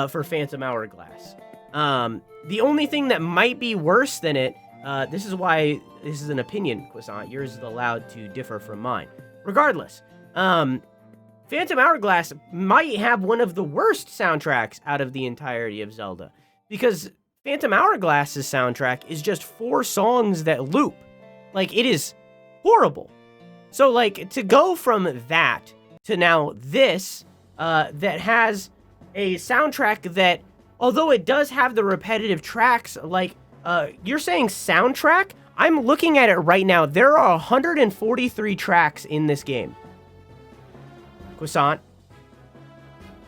for Phantom Hourglass. The only thing that might be worse than it, this is why this is an opinion, Croissant. Yours is allowed to differ from mine. Regardless, Phantom Hourglass might have one of the worst soundtracks out of the entirety of Zelda, because Phantom Hourglass's soundtrack is just 4 songs that loop. Like, it is horrible. So, like, to go from that to now this, that has a soundtrack that, although it does have the repetitive tracks, like, you're saying soundtrack? I'm looking at it right now. There are 143 tracks in this game. Croissant.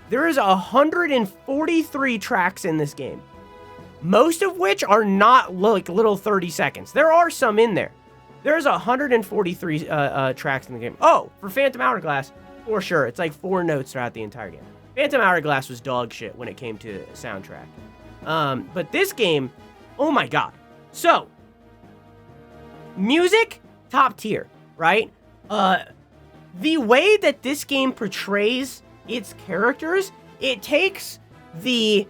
There is 143 tracks in this game. Most of which are not like little 30 seconds. There are some in there. There's 143 tracks in the game. Oh, for Phantom Hourglass, for sure. It's like 4 notes throughout the entire game. Phantom Hourglass was dog shit when it came to soundtrack. But this game, oh my god. So, music, top tier, right? The way that this game portrays its characters, it takes the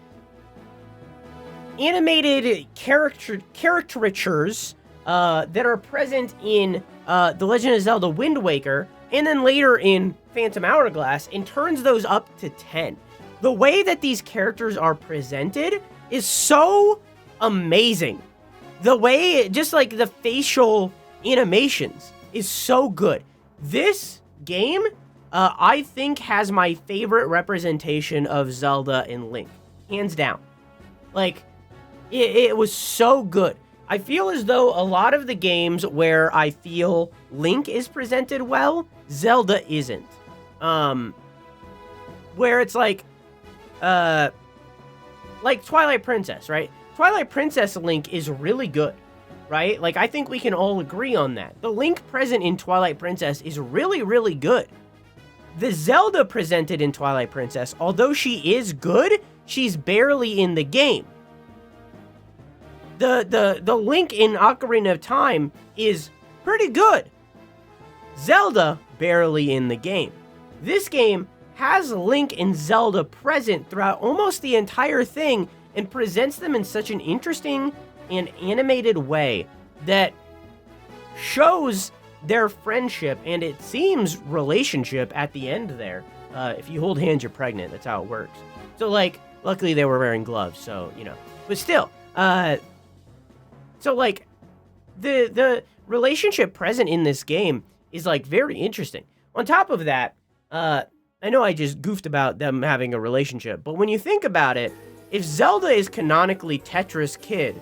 animated caricatures that are present in The Legend of Zelda Wind Waker, and then later in Phantom Hourglass, and turns those up to 10. The way that these characters are presented is so amazing. The way, just like the facial animations, is so good. This game, I think, has my favorite representation of Zelda and Link. Hands down. Like, it was so good. I feel as though a lot of the games where I feel Link is presented well, Zelda isn't. Where it's like Twilight Princess, right? Twilight Princess Link is really good, right? Like, I think we can all agree on that. The Link present in Twilight Princess is really, really good. The Zelda presented in Twilight Princess, although she is good, she's barely in the game. The Link in Ocarina of Time is pretty good. Zelda, barely in the game. This game has Link and Zelda present throughout almost the entire thing and presents them in such an interesting and animated way that shows their friendship and it seems relationship at the end there. If you hold hands, you're pregnant. That's how it works. So, like, luckily they were wearing gloves, so, you know. But still, so, like, the relationship present in this game is, like, very interesting. On top of that, I know I just goofed about them having a relationship, but when you think about it, if Zelda is canonically Tetra's kid,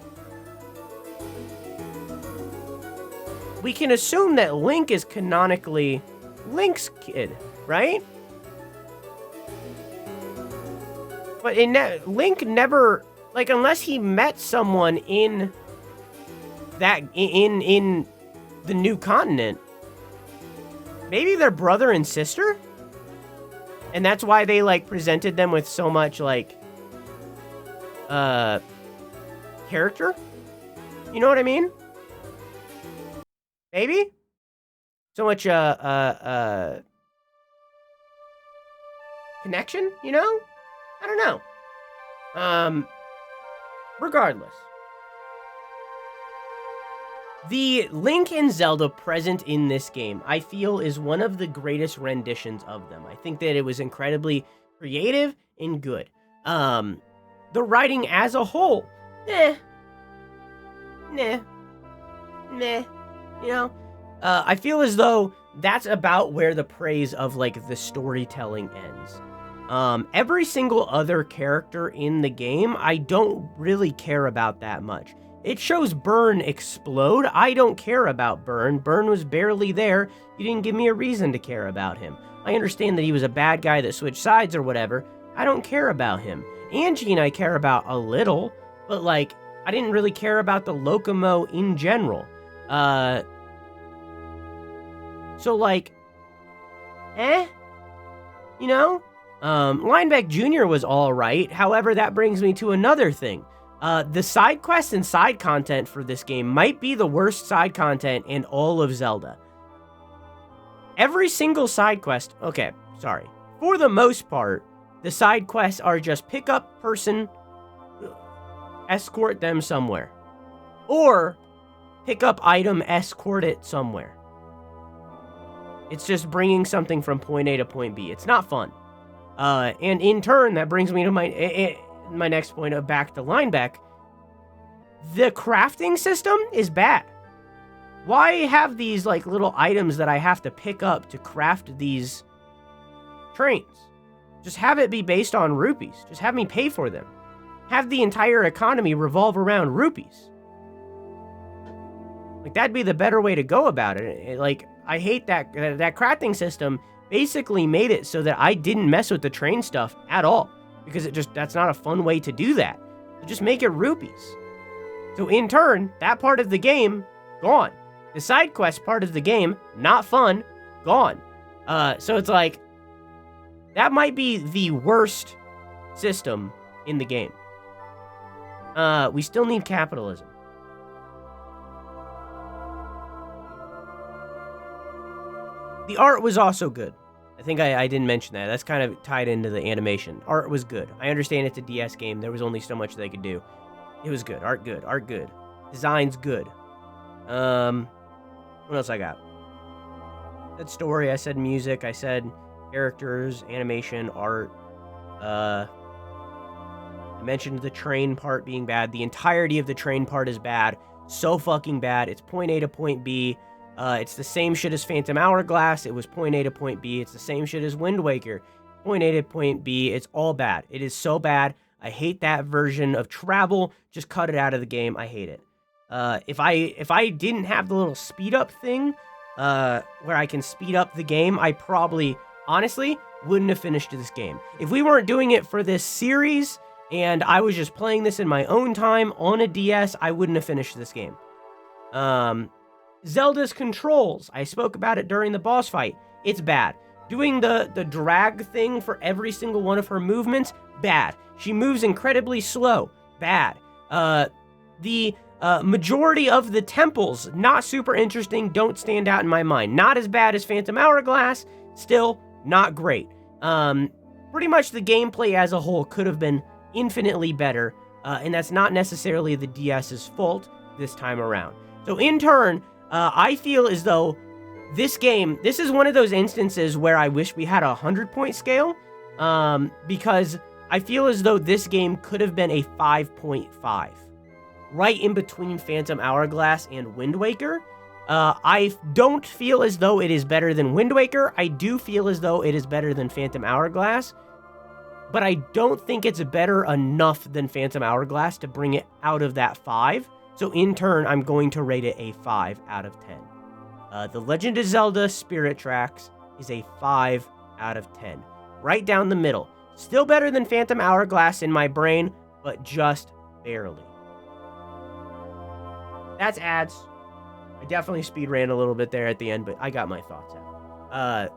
we can assume that Link is canonically Link's kid, right? But Link never, like, unless he met someone in that in the new continent, maybe they're brother and sister, and that's why they, like, presented them with so much, like, character. You know what I mean? Maybe so much connection. You know, I don't know. Regardless. The Link and Zelda present in this game, I feel, is one of the greatest renditions of them. I think that it was incredibly creative and good. The writing as a whole, meh. You know, I feel as though that's about where the praise of, like, the storytelling ends. Every single other character in the game, I don't really care about that much. It shows Burn explode. I don't care about Burn. Burn was barely there. You didn't give me a reason to care about him. I understand that he was a bad guy that switched sides or whatever. I don't care about him. Angie and I care about a little, but, like, I didn't really care about the Lokomo in general. So, like, you know? Lineback Jr. was alright. However, that brings me to another thing. The side quests and side content for this game might be the worst side content in all of Zelda. Every single side quest, okay, sorry. For the most part, the side quests are just pick up person, escort them somewhere. Or pick up item, escort it somewhere. It's just bringing something from point A to point B. It's not fun. And in turn, that brings me to my next point of back to Lineback. The crafting system is bad. Why have these, like, little items that I have to pick up to craft these trains? Just have it be based on rupees. Just have me pay for them. Have the entire economy revolve around rupees. Like, that'd be the better way to go about it. Like, I hate that crafting system basically made it so that I didn't mess with the train stuff at all, because that's not a fun way to do that. So just make it rupees. So in turn, that part of the game, gone. The side quest part of the game, not fun, gone. So it's like, that might be the worst system in the game. We still need capitalism. The art was also good. I think I didn't mention that. That's kind of tied into the animation. Art was good. I understand it's a DS game. There was only so much they could do. It was good. Art good. Art good. Design's good. What else I got? I said story. I said music. I said characters, animation, art. I mentioned the train part being bad. The entirety of the train part is bad. So fucking bad. It's point A to point B. It's the same shit as Phantom Hourglass. It was point A to point B. It's the same shit as Wind Waker. Point A to point B. It's all bad. It is so bad. I hate that version of travel. Just cut it out of the game. I hate it. If I didn't have the little speed up thing, where I can speed up the game, I probably, honestly, wouldn't have finished this game. If we weren't doing it for this series, and I was just playing this in my own time on a DS, I wouldn't have finished this game. Zelda's controls. I spoke about it during the boss fight. It's bad. Doing the drag thing for every single one of her movements, bad. She moves incredibly slow, bad. The majority of the temples, not super interesting, don't stand out in my mind. Not as bad as Phantom Hourglass, still not great. Pretty much the gameplay as a whole could have been infinitely better, and that's not necessarily the DS's fault this time around. So in turn, I feel as though this is one of those instances where I wish we had a 100-point scale, because I feel as though this game could have been a 5.5. Right in between Phantom Hourglass and Wind Waker. I don't feel as though it is better than Wind Waker. I do feel as though it is better than Phantom Hourglass, but I don't think it's better enough than Phantom Hourglass to bring it out of that 5. So in turn, I'm going to rate it a 5 out of 10. The Legend of Zelda Spirit Tracks is a 5 out of 10. Right down the middle. Still better than Phantom Hourglass in my brain, but just barely. That's ads. I definitely speed ran a little bit there at the end, but I got my thoughts out.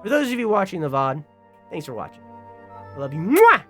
For those of you watching the VOD, thanks for watching. I love you. Mwah!